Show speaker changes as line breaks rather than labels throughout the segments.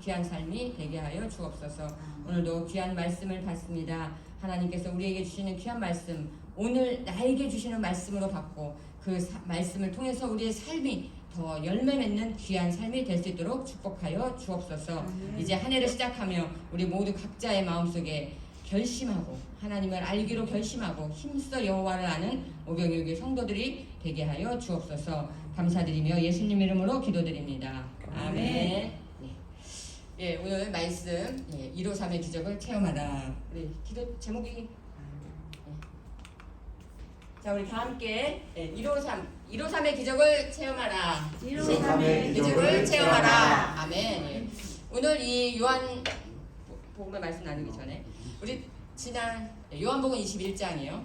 귀한 삶이 되게 하여 주옵소서. 오늘도 귀한 말씀을 받습니다. 하나님께서 우리에게 주시는 귀한 말씀, 오늘 나에게 주시는 말씀으로 받고 그 말씀을 통해서 우리의 삶이 더 열매 맺는 귀한 삶이 될 수 있도록 축복하여 주옵소서. 이제 한 해를 시작하며 우리 모두 각자의 마음속에 결심하고 하나님을 알기로 결심하고 힘써 여호와를 아는 오병이어교회 성도들이 되게 하여 주옵소서. 감사드리며 예수님 이름으로 기도드립니다. 아멘. 네. 예, 오늘 말씀 153의 기적을 체험하라. 우리 기도 제목이 자, 우리 다 함께 153의 기적을 체험하라.
153의 기적을 체험하라.
아멘. 예. 오늘 이 요한 복음의 말씀 나누기 전에 우리 지난 요한복음 21장이요.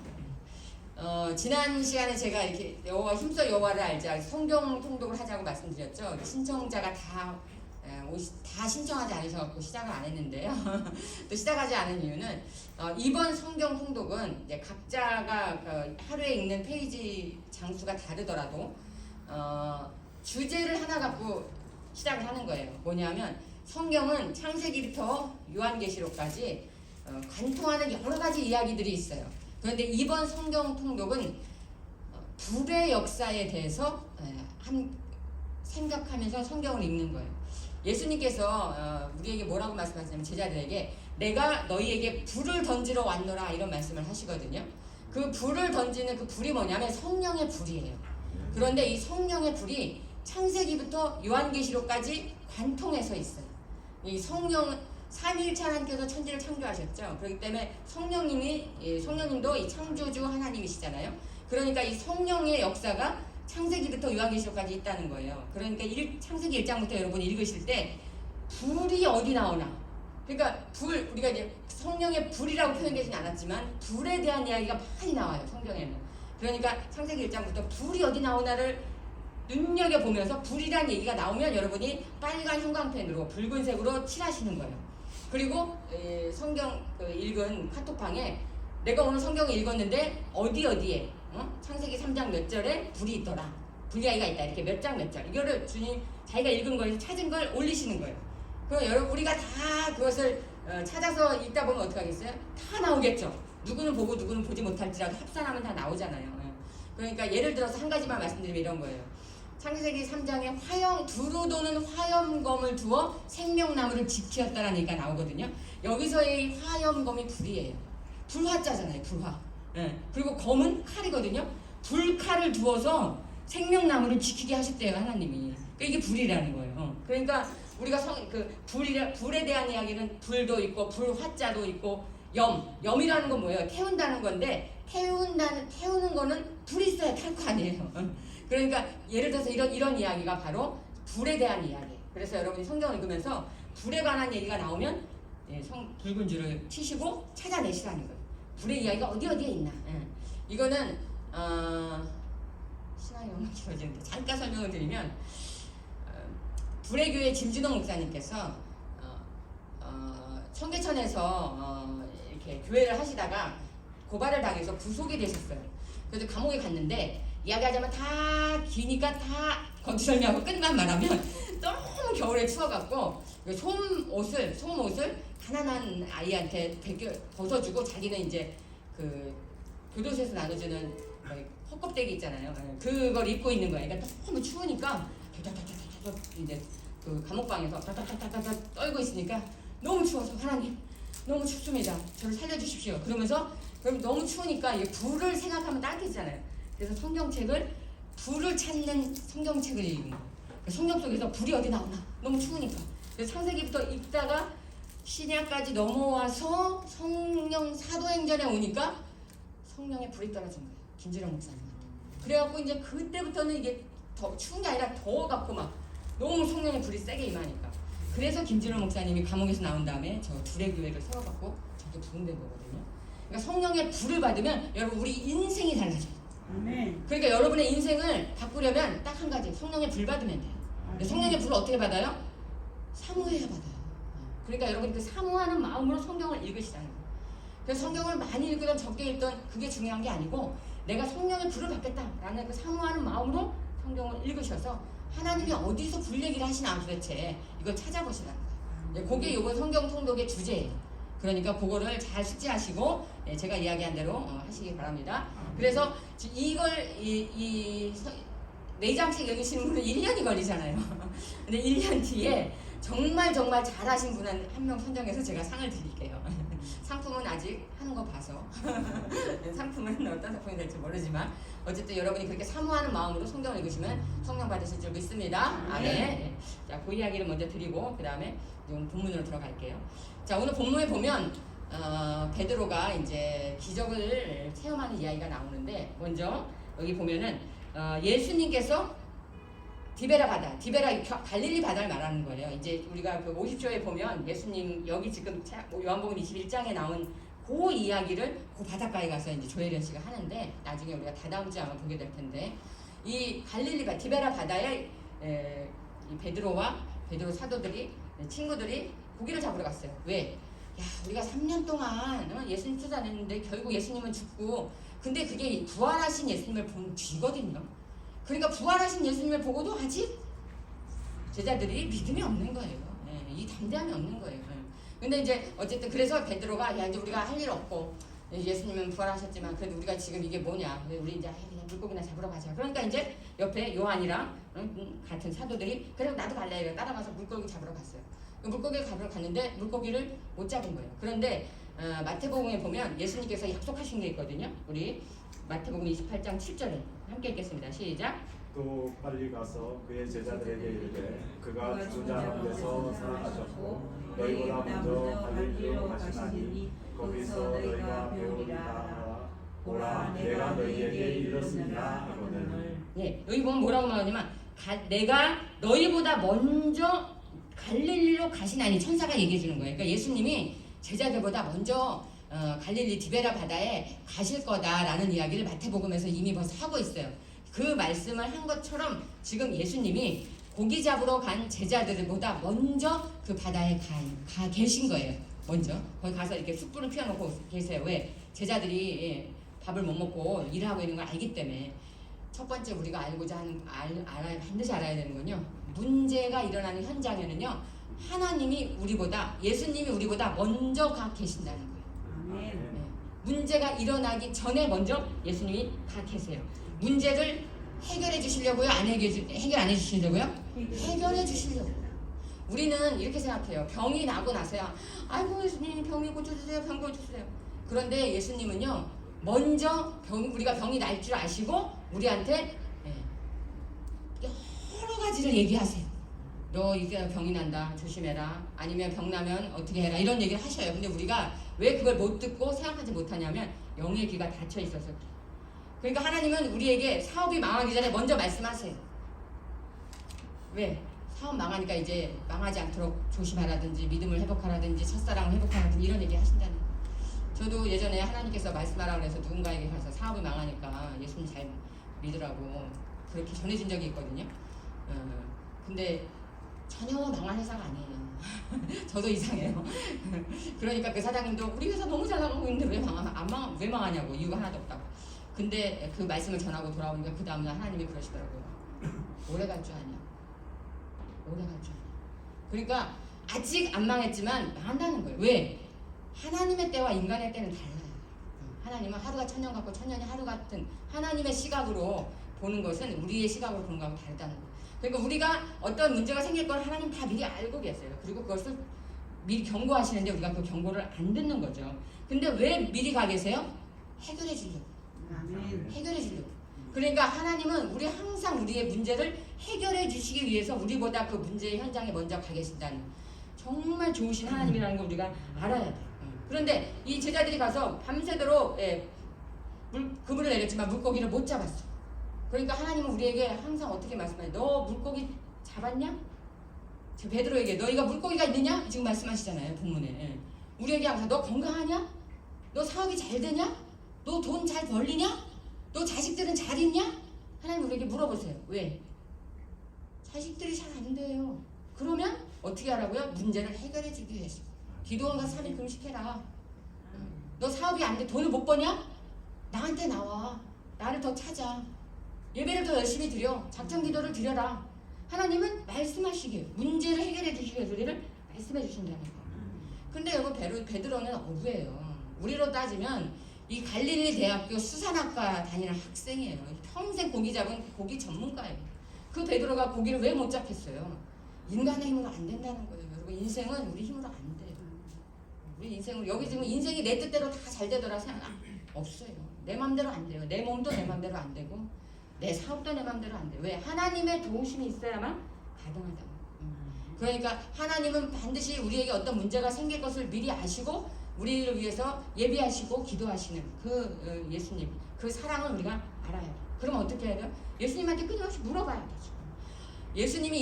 지난 시간에 제가 이렇게 여호와 힘써 여호와를 알자 성경 통독을 하자고 말씀드렸죠. 신청자가 다 신청하지 않으셔서 시작을 안 했는데요. 또 시작하지 않은 이유는 이번 성경 통독은 이제 각자가 하루에 읽는 페이지 장수가 다르더라도 주제를 하나 갖고 시작을 하는 거예요. 뭐냐면 성경은 창세기부터 요한계시록까지 관통하는 여러 가지 이야기들이 있어요. 그런데 이번 성경 통독은 불의 역사에 대해서 생각하면서 성경을 읽는 거예요. 예수님께서 우리에게 뭐라고 말씀하시냐면 제자들에게 내가 너희에게 불을 던지러 왔노라 이런 말씀을 하시거든요. 그 불을 던지는 그 불이 뭐냐면 성령의 불이에요. 그런데 이 성령의 불이 창세기부터 요한계시록까지 관통해서 있어요. 이 성령 삼위일체 하나님께서 천지를 창조하셨죠. 그렇기 때문에 성령님도 이 창조주 하나님이시잖아요. 그러니까 이 성령의 역사가 창세기부터 요한계시록까지 있다는 거예요. 그러니까 창세기 1장부터 여러분이 읽으실 때 불이 어디 나오나, 그러니까 우리가 이제 성령의 불이라고 표현되지는 않았지만 불에 대한 이야기가 많이 나와요, 성경에는. 그러니까 창세기 1장부터 불이 어디 나오나를 눈여겨보면서 불이란 얘기가 나오면 여러분이 빨간 형광펜으로 붉은색으로 칠하시는 거예요. 그리고 성경 읽은 카톡방에 내가 오늘 성경을 읽었는데 어디에 창세기 3장 몇 절에 불이 있더라, 불 이야기가 있다, 이렇게 몇 장 몇 절 이거를 주님 자기가 읽은 거에서 찾은 걸 올리시는 거예요. 그럼 여러분 우리가 다 그것을 찾아서 읽다 보면 어떻게 하겠어요? 다 나오겠죠. 누구는 보고 누구는 보지 못할지라도 합산하면 다 나오잖아요. 그러니까 예를 들어서 한 가지만 말씀드리면 이런 거예요. 창세기 3장에 두루 도는 화염검을 두어 생명나무를 지키었다라는 얘기가 나오거든요. 여기서의 화염검이 불이에요. 불화자잖아요, 불화. 그리고 검은 칼이거든요. 불칼을 두어서 생명나무를 지키게 하셨대요, 하나님이. 그러니까 이게 불이라는 거예요. 그러니까 우리가 불에 대한 이야기는 불도 있고 불화자도 있고 염이라는 건 뭐예요? 태운다는 건데 태우는 거는 불이 있어야 탈 거 아니에요. 그러니까 예를 들어서 이런 이야기가 바로 불에 대한 이야기. 그래서 여러분이 성경을 읽으면서 불에 관한 얘기가 나오면 붉은 줄을 치시고 찾아내시라는 거예요. 불의 이야기가 어디에 있나. 이거는 신앙영역 기어지는데 잠깐 설명을 드리면 불의 교회 김준호 목사님께서 청계천에서 이렇게 교회를 하시다가 고발을 당해서 구속이 되셨어요. 그래서 감옥에 갔는데 이야기하자면 다 기니까 다 거두절미하고 끝만 말하면 너무 겨울에 추워갖고 솜옷을 가난한 아이한테 벗어주고 자기는 이제 그 교도소에서 나눠주는 헛껍데기 있잖아요. 그걸 입고 있는 거예요. 그러니까 너무 추우니까 이제 그 감옥방에서 떨고 있으니까 너무 추워서 하나님 너무 춥습니다. 저를 살려주십시오. 그러면서 그럼 너무 추우니까 불을 생각하면 따뜻해지잖아요. 그래서 불을 찾는 성경책을 읽은 거예요. 성경 속에서 불이 어디 나오나 너무 추우니까. 그래서 창세기부터 읽다가 신약까지 넘어와서 성령 사도행전에 오니까 성령의 불이 떨어진 거예요. 김준영 목사님한테. 그래갖고 이제 그때부터는 이게 더 추운 게 아니라 더워갖고 막 너무 성령의 불이 세게 임하니까. 그래서 김준영 목사님이 감옥에서 나온 다음에 저 둘의 교회를 세워갖고 저게 부흥된 거거든요. 그러니까 성령의 불을 받으면 여러분 우리 인생이 달라져요. 그러니까 여러분의 인생을 바꾸려면 딱 한 가지, 성령의 불 받으면 돼요. 성령의 불을 어떻게 받아요? 사모해야 받아요. 그러니까 여러분 그 사모하는 마음으로 성경을 읽으시라는 거예요. 그래서 성경을 많이 읽든 적게 읽든 그게 중요한 게 아니고 내가 성령의 불을 받겠다라는 그 사모하는 마음으로 성경을 읽으셔서 하나님이 어디서 불 얘기를 하시나 도대체 이걸 찾아보시라는 거예요. 그게 요번 성경 통독의 주제예요. 그러니까 그거를 잘 숙지하시고 제가 이야기한 대로 하시기 바랍니다. 그래서 이걸 이 4장씩 읽으시는 분은 1년이 걸리잖아요. 근데 1년 뒤에 정말 잘하신 분 한 명 선정해서 제가 상을 드릴게요. 상품은 아직 하는 거 봐서 상품은 어떤 상품이 될지 모르지만 어쨌든 여러분이 그렇게 사모하는 마음으로 성경을 읽으시면 성령 받으실 줄 믿습니다. 아멘. 자, 그 이야기를 먼저 드리고 그 다음에 본문으로 들어갈게요. 자, 오늘 본문에 보면 베드로가 이제 기적을 체험하는 이야기가 나오는데 먼저 여기 보면은 예수님께서 디베라 갈릴리 바다를 말하는 거예요. 이제 우리가 그 50조에 보면 예수님 여기 지금 요한복음 21장에 나온 그 이야기를 그 바닷가에 가서 이제 조혜련 씨가 하는데 나중에 우리가 다다음 주에 아마 보게 될 텐데 이 디베라 바다에 이 베드로 사도들이 친구들이 고기를 잡으러 갔어요. 왜? 야, 우리가 3년 동안 예수님 쫓아냈는데 결국 예수님은 죽고 근데 그게 부활하신 예수님을 본 뒤거든요. 그러니까 부활하신 예수님을 보고도 아직 제자들이 믿음이 없는 거예요. 이 담대함이 없는 거예요. 근데 이제 어쨌든 그래서 베드로가 야 이제 우리가 할 일 없고 예수님은 부활하셨지만 그래도 우리가 지금 이게 뭐냐 우리 이제 그냥 물고기나 잡으러 가자. 그러니까 이제 옆에 요한이랑 같은 사도들이 그래 나도 갈래 이래 따라가서 물고기 잡으러 갔어요. 물고기 잡으러 갔는데 물고기를 못 잡은 거예요. 그런데 마태복음에 보면 예수님께서 약속하신 게 있거든요. 우리 마태복음 28장 7절에 함께 읽겠습니다. 시작.
또 빨리 가서 그의 제자들에게 이르되 그가 죽은 자 가운데서 살아나셨고 너희보다 먼저 갈릴리로 가시나니 거기서 너희가 배우리라. 보라 내가 너희에게 이르렀느니라 하거늘.
예, 여기 보면 뭐라고 말하냐면 내가 너희보다 먼저 갈릴리로 가시나니 천사가 얘기해 주는 거예요. 그러니까 예수님이 제자들보다 먼저 갈릴리 디베라 바다에 가실 거다라는 이야기를 마태복음에서 이미 벌써 하고 있어요. 그 말씀을 한 것처럼 지금 예수님이 고기 잡으러 간 제자들보다 먼저 그 바다에 가 계신 거예요. 먼저 거기 가서 이렇게 숯불을 피워놓고 계세요. 왜? 제자들이 밥을 못 먹고 일하고 있는 걸 알기 때문에. 첫 번째 우리가 반드시 알아야 되는 건요. 문제가 일어나는 현장에는요. 예수님이 우리보다 먼저 가 계신다는 거예요.
아멘.
문제가 일어나기 전에 먼저 예수님이 가 계세요. 문제를 해결해 주시려고요? 해결 안 해 주시려고요? 해결해 주시려고. 우리는 이렇게 생각해요. 병이 나고 나서야 아이고 예수님 병이 고쳐주세요. 병 고쳐주세요. 그런데 예수님은요. 먼저 우리가 병이 날 줄 아시고 우리한테 여러 가지를 얘기하세요. 너 이제 병이 난다. 조심해라. 아니면 병 나면 어떻게 해라. 이런 얘기를 하셔요. 근데 우리가 왜 그걸 못 듣고 생각하지 못하냐면 영의 귀가 닫혀 있어서 그래요. 그러니까 하나님은 우리에게 사업이 망하기 전에 먼저 말씀하세요. 왜? 사업 망하니까 이제 망하지 않도록 조심하라든지 믿음을 회복하라든지 첫사랑을 회복하라든지 이런 얘기 하신다는 거예요. 저도 예전에 하나님께서 말씀하라고 해서 누군가에게 가서 사업이 망하니까 예수님 잘 믿으라고 그렇게 전해진 적이 있거든요. 근데 전혀 망한 회사가 아니에요. 저도 이상해요. 그러니까 그 사장님도 우리 회사 너무 잘 나가고 있는데 왜 망하냐고 이유가 하나도 없다고. 근데 그 말씀을 전하고 돌아오니까 그 다음날 하나님이 그러시더라고요. 오래 갈 줄 아냐? 오래 갈 줄 아냐? 그러니까 아직 안 망했지만 망한다는 거예요. 왜? 하나님의 때와 인간의 때는 달라요. 하나님은 하루가 천년 같고 천년이 하루 같은 하나님의 시각으로 보는 것은 우리의 시각으로 보는 거하고 다르다는 거예요. 그러니까 우리가 어떤 문제가 생길 걸 하나님 다 미리 알고 계세요. 그리고 그것을 미리 경고하시는데 우리가 그 경고를 안 듣는 거죠. 근데 왜 미리 가 계세요? 해결해 주려고. 해결해 주려고. 그러니까 하나님은 항상 우리의 문제를 해결해 주시기 위해서 우리보다 그 문제의 현장에 먼저 가 계신다는 정말 좋으신 하나님이라는 걸 우리가 알아야 돼요. 그런데 이 제자들이 가서 밤새도록 그물을 내렸지만 물고기를 못 잡았어. 그러니까 하나님은 우리에게 항상 어떻게 말씀하세요? 너 물고기 잡았냐? 베드로에게 너희가 물고기가 있느냐? 지금 말씀하시잖아요. 본문에. 우리에게 항상 너 건강하냐? 너 사업이 잘 되냐? 너 돈 잘 벌리냐? 너 자식들은 잘 있냐? 하나님 우리에게 물어보세요. 왜? 자식들이 잘 안 돼요. 그러면 어떻게 하라고요? 문제를 해결해 주기 위해서. 기도원과 3일 금식해라. 너 사업이 안 돼. 돈을 못 버냐? 나한테 나와. 나를 더 찾아. 예배를 더 열심히 드려. 작정 기도를 드려라. 하나님은 말씀하시길 문제를 해결해 주시기 위해서 우리를 말씀해 주신다는 거. 근데 여러분 베드로는 어부예요. 우리로 따지면 이 갈릴리 대학교 수산학과 다니는 학생이에요. 평생 고기 잡은 고기 전문가예요. 그 베드로가 고기를 왜 못 잡겠어요? 인간의 힘으로 안 된다는 거예요. 여러분 인생은 우리 힘으로 안 돼요. 우리 인생은 여기 지금 인생이 내 뜻대로 다 잘 되더라 생각 없어요. 내 맘대로 안 돼요. 내 몸도 내 맘대로 안 되고 내 사업도 내 맘대로 안 돼요. 왜? 하나님의 도우심이 있어야만 가능하다. 그러니까 하나님은 반드시 우리에게 어떤 문제가 생길 것을 미리 아시고 우리를 위해서 예비하시고 기도하시는 그 예수님, 그 사랑을 우리가 알아요. 그러면 어떻게 해야 돼요? 예수님한테 끊임없이 물어봐야 되죠. 예수님이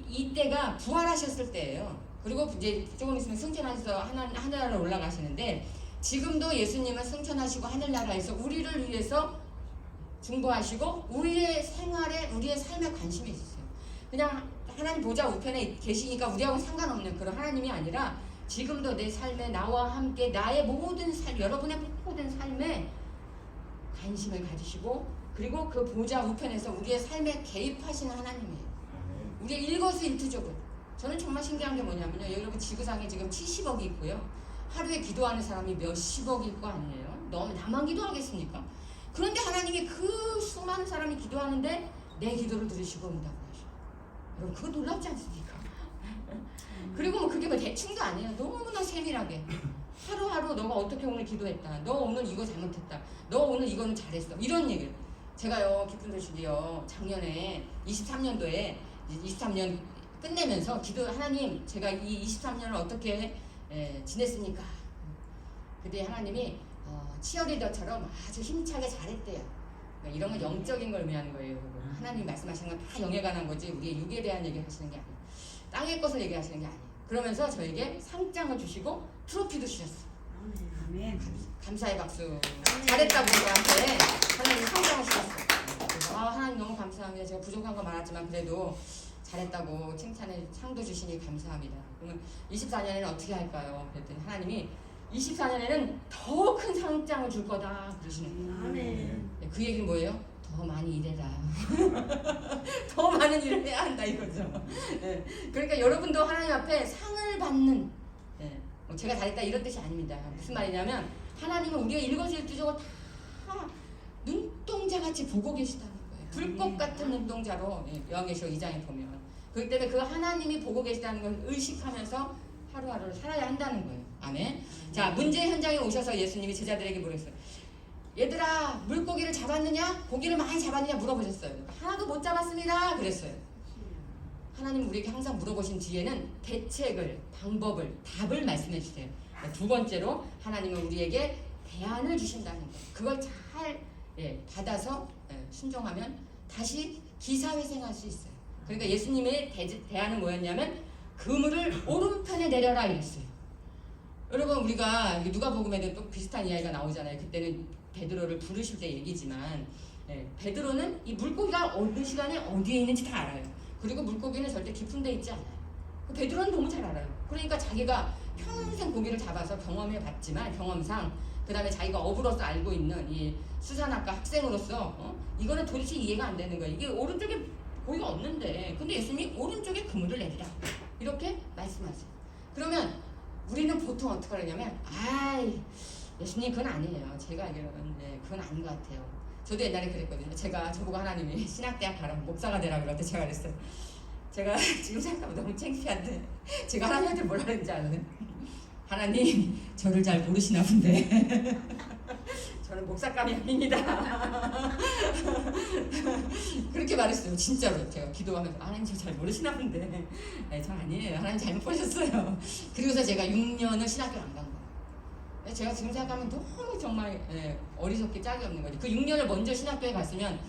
이때가 부활하셨을 때예요. 그리고 이제 조금 있으면 승천하셔서 하늘나라로 올라가시는데 지금도 예수님은 승천하시고 하늘나라에서 우리를 위해서 중보하시고 우리의 생활에 우리의 삶에 관심이 있으세요. 그냥 하나님 보좌 우편에 계시니까 우리하고는 상관없는 그런 하나님이 아니라 지금도 내 삶에 나와 함께 나의 모든 삶, 여러분의 모든 삶에 관심을 가지시고 그리고 그 보좌 우편에서 우리의 삶에 개입하시는 하나님이에요. 우리의 일거수일투족을. 저는 정말 신기한 게 뭐냐면요. 여러분 지구상에 지금 70억이 있고요. 하루에 기도하는 사람이 몇십억이 있고 아니에요. 너무 나만 기도하겠습니까? 그런데 하나님이 그 수많은 사람이 기도하는데 내 기도를 들으시고 응답을 하셔. 여러분 그거 놀랍지 않습니까? 그리고 뭐 그게 뭐 대충도 아니에요. 너무나 세밀하게 하루하루 너가 어떻게 오늘 기도했다. 너 오늘 이거 잘못했다. 너 오늘 이거는 잘했어. 이런 얘기를 제가요 기쁜 소식이요. 작년에 23년도에 23년 끝내면서 기도 하나님 제가 이 23년을 어떻게 지냈습니까? 그때 하나님이 치어리더처럼 아주 힘차게 잘했대요. 그러니까 이런 건 영적인 걸 의미하는 거예요. 하나님이 말씀하시는 건 다 영에 관한 거지 우리의 육에 대한 얘기를 하시는 게 아니에요. 땅의 것을 얘기하시는 게 아니에요. 그러면서 저에게 상장을 주시고 트로피도 주셨어요.
아멘.
감사의 박수. 잘했다고 저한테 하나님 상장을 주셨어요. 그래서 하나님 너무 감사합니다. 제가 부족한 거 많았지만 그래도 잘했다고 칭찬에 상도 주시니 감사합니다. 그러면 24년에는 어떻게 할까요? 그랬더니 하나님이 24년에는 더 큰 상장을 줄 거다 그러시는 거예요.
아멘.
그 얘기는 뭐예요? 더 많이 일해라. 더 많은 일을 해야 한다 이거죠. 네. 그러니까 여러분도 하나님 앞에 상을 받는 뭐 제가 잘했다 이런 뜻이 아닙니다. 무슨 말이냐면 하나님은 우리가 일거수일투족을 다 눈동자같이 보고 계시다는 거예요. 불꽃 같은 눈동자로 요한계시록 2장에 보면 그렇기 때문에 그 하나님이 보고 계시다는 걸 의식하면서 하루하루를 살아야 한다는 거예요. 아멘. 자, 문제 현장에 오셔서 예수님이 제자들에게 물었어요. 얘들아 물고기를 잡았느냐? 고기를 많이 잡았느냐? 물어보셨어요. 하나도 못 잡았습니다. 그랬어요. 하나님 우리에게 항상 물어보신 뒤에는 대책을, 방법을, 답을 말씀해 주세요. 두 번째로 하나님은 우리에게 대안을 주신다는 거예요. 그걸 잘 받아서 순종하면 다시 기사회생할 수 있어요. 그러니까 예수님의 대안은 뭐였냐면 그물을 오른편에 내려라 이랬어요. 여러분 우리가 누가복음에도 또 비슷한 이야기가 나오잖아요. 그때는 베드로를 부르실 때 얘기지만 베드로는 이 물고기가 어느 시간에 어디에 있는지 다 알아요. 그리고 물고기는 절대 깊은 데 있지 않아요. 베드로는 너무 잘 알아요. 그러니까 자기가 평생 고기를 잡아서 경험해 봤지만 경험상 그 다음에 자기가 어부로서 알고 있는 이 수산학과 학생으로서 이거는 도대체 이해가 안 되는 거예요. 이게 오른쪽에 고기가 없는데 근데 예수님이 오른쪽에 그물을 내리라 이렇게 말씀하세요. 그러면 우리는 보통 어떻게 하냐면 예수님 그건 아니에요. 제가 알기로는 그건 아닌 것 같아요. 저도 옛날에 그랬거든요. 저보고 하나님이 신학대학 가라고 목사가 되라 그럴 때 제가 그랬어요. 제가 지금 생각하면 너무 창피한데 제가 하나님한테 뭐라 그랬는지 알아요? 하나님 저를 잘 모르시나 본데 저는 목사감이 아닙니다. 그렇게 말했어요. 진짜로 제가 기도하면서 하나님 저 잘 모르시나 본데 저 아니에요. 하나님 잘못 보셨어요. 그리고서 제가 6년을 신학교를 안 간 거예요. 제가 지금 생각하면 너무 정말 어리석기 짝이 없는 거지. 그 6년을 먼저 신학교에 갔으면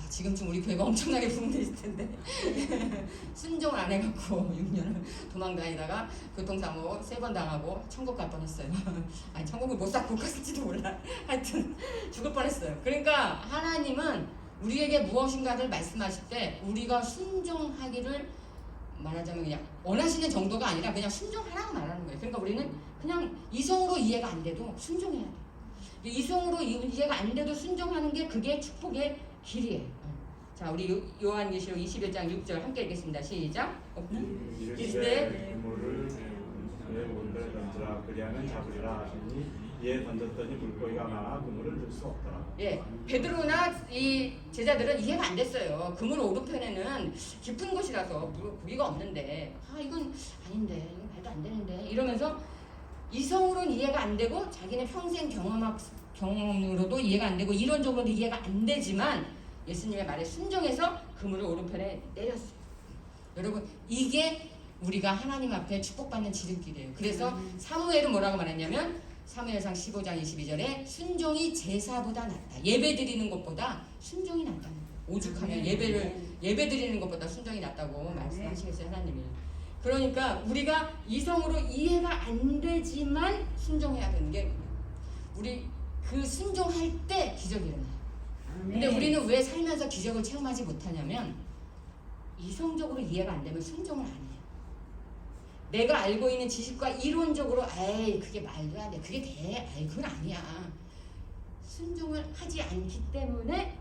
지금쯤 우리 교회가 엄청나게 부흥돼 있을 텐데 순종을 안 해갖고 6년을 도망다니다가 교통사고 3번 당하고 천국 갈 뻔했어요. 아니 천국을 못 쌓고 갔을지도 몰라. 하여튼 죽을 뻔했어요. 그러니까 하나님은 우리에게 무엇인가를 말씀하실 때 우리가 순종하기를 말하자면 그냥 원하시는 정도가 아니라 그냥 순종하라고 말하는 거예요. 그러니까 우리는 그냥 이성으로 이해가 안 돼도 순종해야 돼요. 이성으로 이해가 안 돼도 순종하는 게 그게 축복의 길이에요. 자, 우리 요한계시록 21장 6절 함께 읽겠습니다. 시작.
이르시되 그물을 물고기를 잡으리라 하시니 이에 던졌더니 물고기가 많아 그물을 들 수 없더라.
예, 베드로나 이 제자들은 이해가 안 됐어요. 그물 오른편에는 깊은 곳이라서 고기가 없는데 이건 아닌데 이건 말도 안 되는데 이러면서 이성으로는 이해가 안 되고 자기네 평생 경험으로도 이해가 안 되고 이론적으로도 이해가 안 되지만 예수님의 말에 순종해서 그물을 오른편에 내렸어요. 여러분 이게 우리가 하나님 앞에 축복받는 지름길이에요. 그래서 사무엘은 뭐라고 말했냐면 사무엘상 15장 22절에 순종이 제사보다 낫다. 예배 드리는 것보다 순종이 낫다는 거예요. 오죽하면 예배 드리는 것보다 순종이 낫다고 말씀하시겠어요 하나님이. 그러니까 우리가 이성으로 이해가 안 되지만 순종해야 되는 게 우리 그 순종할 때 기적이 일어나요. 근데 우리는 왜 살면서 기적을 체험하지 못하냐면 이성적으로 이해가 안 되면 순종을 안 해요. 내가 알고 있는 지식과 이론적으로 그게 말도 안 돼. 그게 돼. 그건 아니야. 순종을 하지 않기 때문에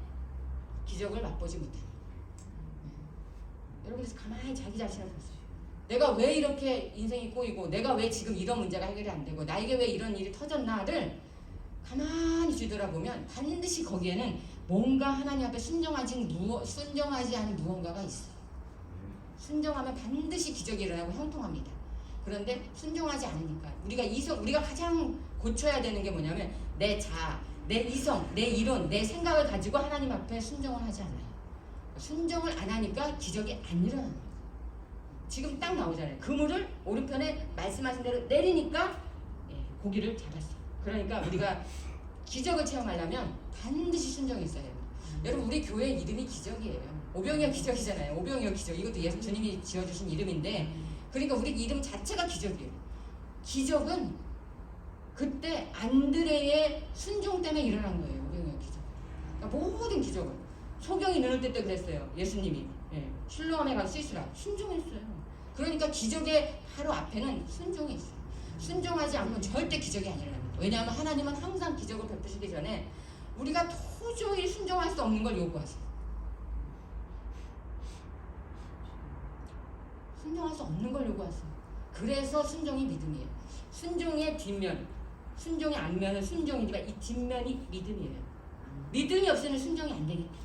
기적을 맛보지 못합니다. 여러분 그래서 가만히 자기 자신을 보세요. 내가 왜 이렇게 인생이 꼬이고 내가 왜 지금 이런 문제가 해결이 안 되고 나에게 왜 이런 일이 터졌나를 가만히 뒤돌아보면 반드시 거기에는 뭔가 하나님 앞에 순종하지 않은 무언가가 있어요. 순종하면 반드시 기적이 일어나고 형통합니다. 그런데 순종하지 않으니까 우리가 가장 고쳐야 되는 게 뭐냐면 내 자아, 내 이성, 내 이론, 내 생각을 가지고 하나님 앞에 순종을 하지 않아요. 순종을 안 하니까 기적이 안 일어나는 거예요. 지금 딱 나오잖아요. 그물을 오른편에 말씀하신 대로 내리니까 고기를 잡았어요. 그러니까 우리가 기적을 체험하려면 반드시 순종이 있어야 돼요. 여러분 우리 교회 이름이 기적이에요. 오병이어 기적이잖아요. 오병이어 기적. 이것도 예수 주님이 지어주신 이름인데 그러니까 우리 이름 자체가 기적이에요. 기적은 그때 안드레의 순종 때문에 일어난 거예요. 오병이어 기적. 그러니까 모든 기적은 소경이 눈을 뜰 때 그랬어요. 예수님이 실로암에 가서 씻으라 순종했어요. 그러니까 기적의 바로 앞에는 순종이 있어요. 순종하지 않으면 절대 기적이 안 일어납니다. 왜냐하면 하나님은 항상 기적을 베푸시기 전에 우리가 도저히 순종할 수 없는 걸 요구하세요. 순종할 수 없는 걸 요구하세요. 그래서 순종이 믿음이에요. 순종의 뒷면, 순종의 앞면은 순종이지만 이 뒷면이 믿음이에요. 믿음이 없으면 순종이 안 되기 때문에.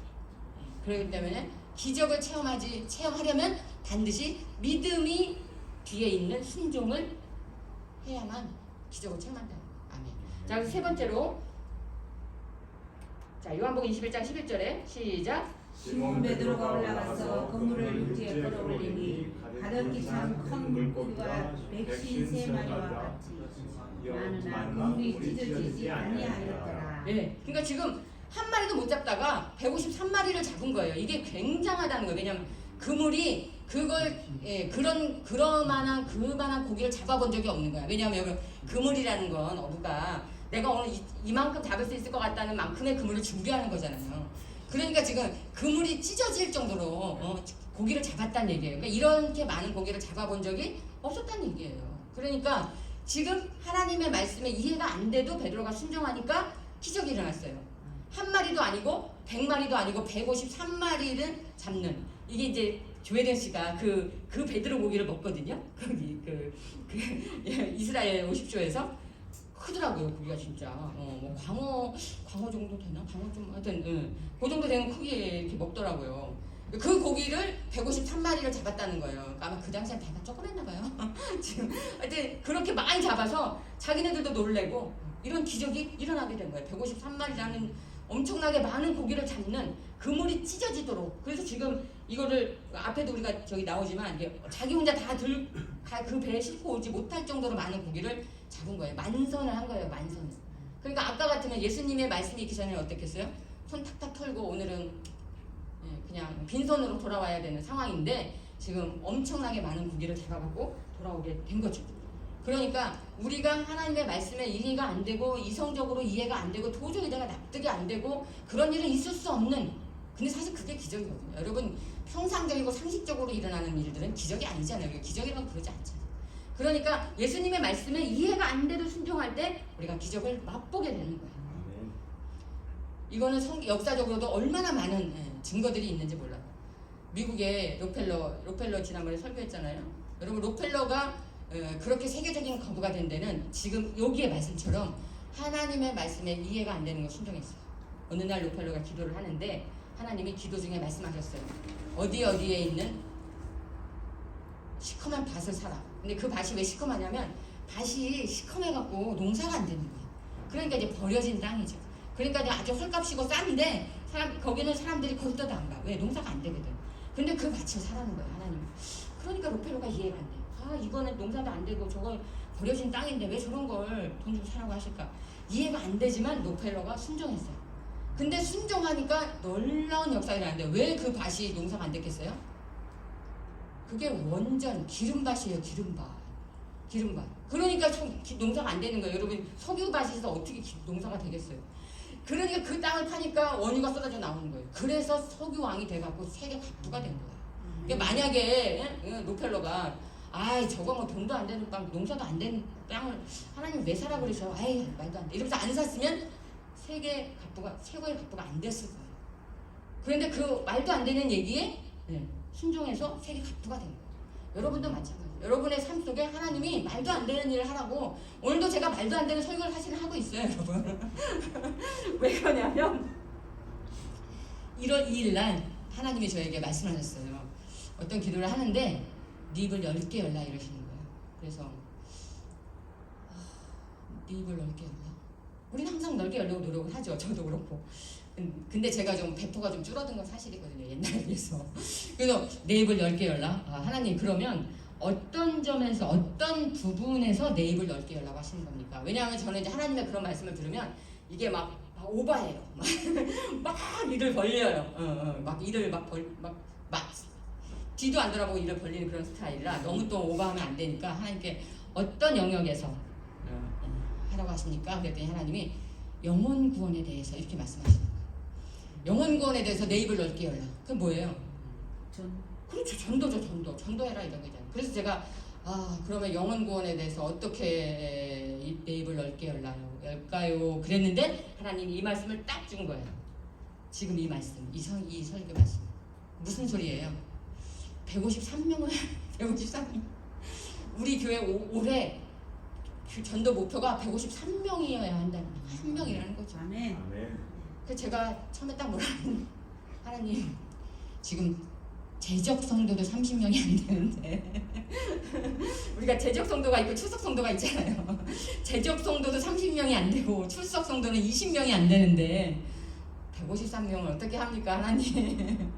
그렇기 때문에 기적을 체험하려면 반드시 믿음이 뒤에 있는 순종을 해야만 기적을 체험한다. 아멘. 자, 그래서 세 번째로 요한복음 21장 11절에 시작.
시몬 베드로가 올라가서 그물을 육지에 끌어올리니 가득히 찬 큰 물고기가 153마리와 같이 많으나 그물이 찢어지지 아니하였더라.
그러니까 지금 한 마리도 못 잡다가 153마리를 잡은 거예요. 이게 굉장하다는 거예요. 왜냐하면 그물이 그만한 고기를 잡아본 적이 없는 거야. 왜냐하면 그물이라는 건 어부가 내가 오늘 이만큼 잡을 수 있을 것 같다는 만큼의 그물을 준비하는 거잖아요. 그러니까 지금 그물이 찢어질 정도로 고기를 잡았다는 얘기예요. 그러니까 이렇게 많은 고기를 잡아본 적이 없었다는 얘기예요. 그러니까 지금 하나님의 말씀에 이해가 안 돼도 베드로가 순종하니까 기적이 일어났어요. 한 마리도 아니고 100마리도 아니고 153마리를 잡는 이게 이제 조혜련 씨가 그 베드로 고기를 먹거든요. 거기 이스라엘 50조에서 크더라고요. 고기가 진짜 뭐 광어 정도 되나? 광어 좀 하여튼 그 정도 되는 크기에 이렇게 먹더라고요. 그 고기를 153마리를 잡았다는 거예요. 그러니까 아마 그 당시엔 배가 조그맸나 봐요. 지금 하여튼 그렇게 많이 잡아서 자기네들도 놀래고 이런 기적이 일어나게 된 거예요. 153마리라는 엄청나게 많은 고기를 잡는 그물이 찢어지도록. 그래서 지금 이거를 앞에도 우리가 저기 나오지만 이게 자기 혼자 그 배에 싣고 오지 못할 정도로 많은 고기를 잡은 거예요. 만선을 한 거예요. 만선을. 그러니까 아까 같으면 예수님의 말씀이 있기 전에는 어땠겠어요? 손 탁탁 털고 오늘은 그냥 빈손으로 돌아와야 되는 상황인데 지금 엄청나게 많은 고기를 잡아갖고 돌아오게 된 거죠. 그러니까 우리가 하나님의 말씀에 이해가 안 되고 이성적으로 이해가 안 되고 도저히 내가 납득이 안 되고 그런 일은 있을 수 없는, 근데 사실 그게 기적이거든요. 여러분 평상적이고 상식적으로 일어나는 일들은 기적이 아니잖아요. 기적이라고 부르지 않잖아요. 그러니까 예수님의 말씀에 이해가 안 돼도 순종할 때 우리가 기적을 맛보게 되는 거예요. 이거는 역사적으로도 얼마나 많은 증거들이 있는지 몰라요. 미국의 록펠러 지난번에 설교했잖아요. 여러분 록펠러가 그렇게 세계적인 거부가 된 데는 지금 여기의 말씀처럼 하나님의 말씀에 이해가 안 되는 거 순종했어요. 어느 날 로펠러가 기도를 하는데 하나님이 기도 중에 말씀하셨어요. 어디에 있는 시커먼 밭을 사라. 근데 그 밭이 왜 시커하냐면 밭이 시커매갖고 농사가 안 되는 거예요. 그러니까 이제 버려진 땅이죠. 그러니까 이제 아주 헐값이고 싼데 거기는 사람들이 거기도 안 가. 왜? 농사가 안 되거든. 근데 그 밭을 사라는 거예요, 하나님. 그러니까 로펠러가 이해가 안 돼요. 아, 이거는 농사도 안 되고 저거 버려진 땅인데 왜 저런 걸 돈 주고 사라고 하실까? 이해가 안 되지만 로펠러가 순종했어요. 근데 순종하니까 놀라운 역사가 일어나는데 왜 그 밭이 농사가 안 됐겠어요? 그게 원전 기름밭이에요. 기름밭. 그러니까 농사가 안 되는 거예요. 여러분 석유밭에서 어떻게 농사가 되겠어요? 그러니까 그 땅을 파니까 원유가 쏟아져 나오는 거예요. 그래서 석유왕이 돼갖고 세계 갑부가 된 거예요. 그러니까 만약에 로펠러가 저거 뭐 돈도 안 되는 땅, 농사도 안 되는 땅을 하나님 왜 사라 그러셔? 말도 안 돼. 이러면서 안 샀으면 최고의 갑부가 안 됐을 거예요. 그런데 그 말도 안 되는 얘기에 순종해서 세계 갑부가 된 거예요. 여러분도 마찬가지예요. 여러분의 삶 속에 하나님이 말도 안 되는 일을 하라고 오늘도 제가 말도 안 되는 설교를 사실 하고 있어요, 여러분. 왜 그러냐면 1월 2일 날 하나님이 저에게 말씀하셨어요. 어떤 기도를 하는데 네 입을 10개 열라 이러시는 거예요. 그래서 네 입을 넓게 열라. 우리는 항상 넓게 열려고 노력을 하죠. 저도 그렇고. 근데 제가 좀 배포가 좀 줄어든 건 사실이거든요. 옛날에 비해서. 그래서 내 입을 10개 열라. 하나님 그러면 어떤 점에서 어떤 부분에서 내 입을 넓게 열라고 하시는 겁니까? 왜냐하면 저는 이제 하나님의 그런 말씀을 들으면 이게 막 오바해요. 막 입을 벌려요. 막 입을 막 뒤도 안 돌아보고 입을 벌리는 그런 스타일이라 너무 또 오바하면 안 되니까 하나님께 어떤 영역에서 하라고 하십니까? 그랬더니 하나님이 영혼 구원에 대해서 이렇게 말씀하시는 거예요. 영혼 구원에 대해서 내 입을 넓게 열라. 그게 뭐예요? 그렇죠. 전도해라 이런 거잖아요. 그래서 제가 그러면 영혼 구원에 대해서 어떻게 내 입을 넓게 열까요? 그랬는데 하나님이 이 말씀을 딱 준 거예요. 지금 이 말씀, 이 설교 말씀. 무슨 소리예요? 153명을 153명. 우리 교회 올해 그 전도 목표가 153명이어야 한다는 한 명이라는 거죠.
아멘.
그래서 제가 처음에 딱 뭐라 하는 하나님 지금 재적 성도도 30명이 안 되는데 우리가 재적 성도가 있고 출석 성도가 있잖아요. 재적 성도도 30명이 안 되고 출석 성도는 20명이 안 되는데 153명을 어떻게 합니까 하나님?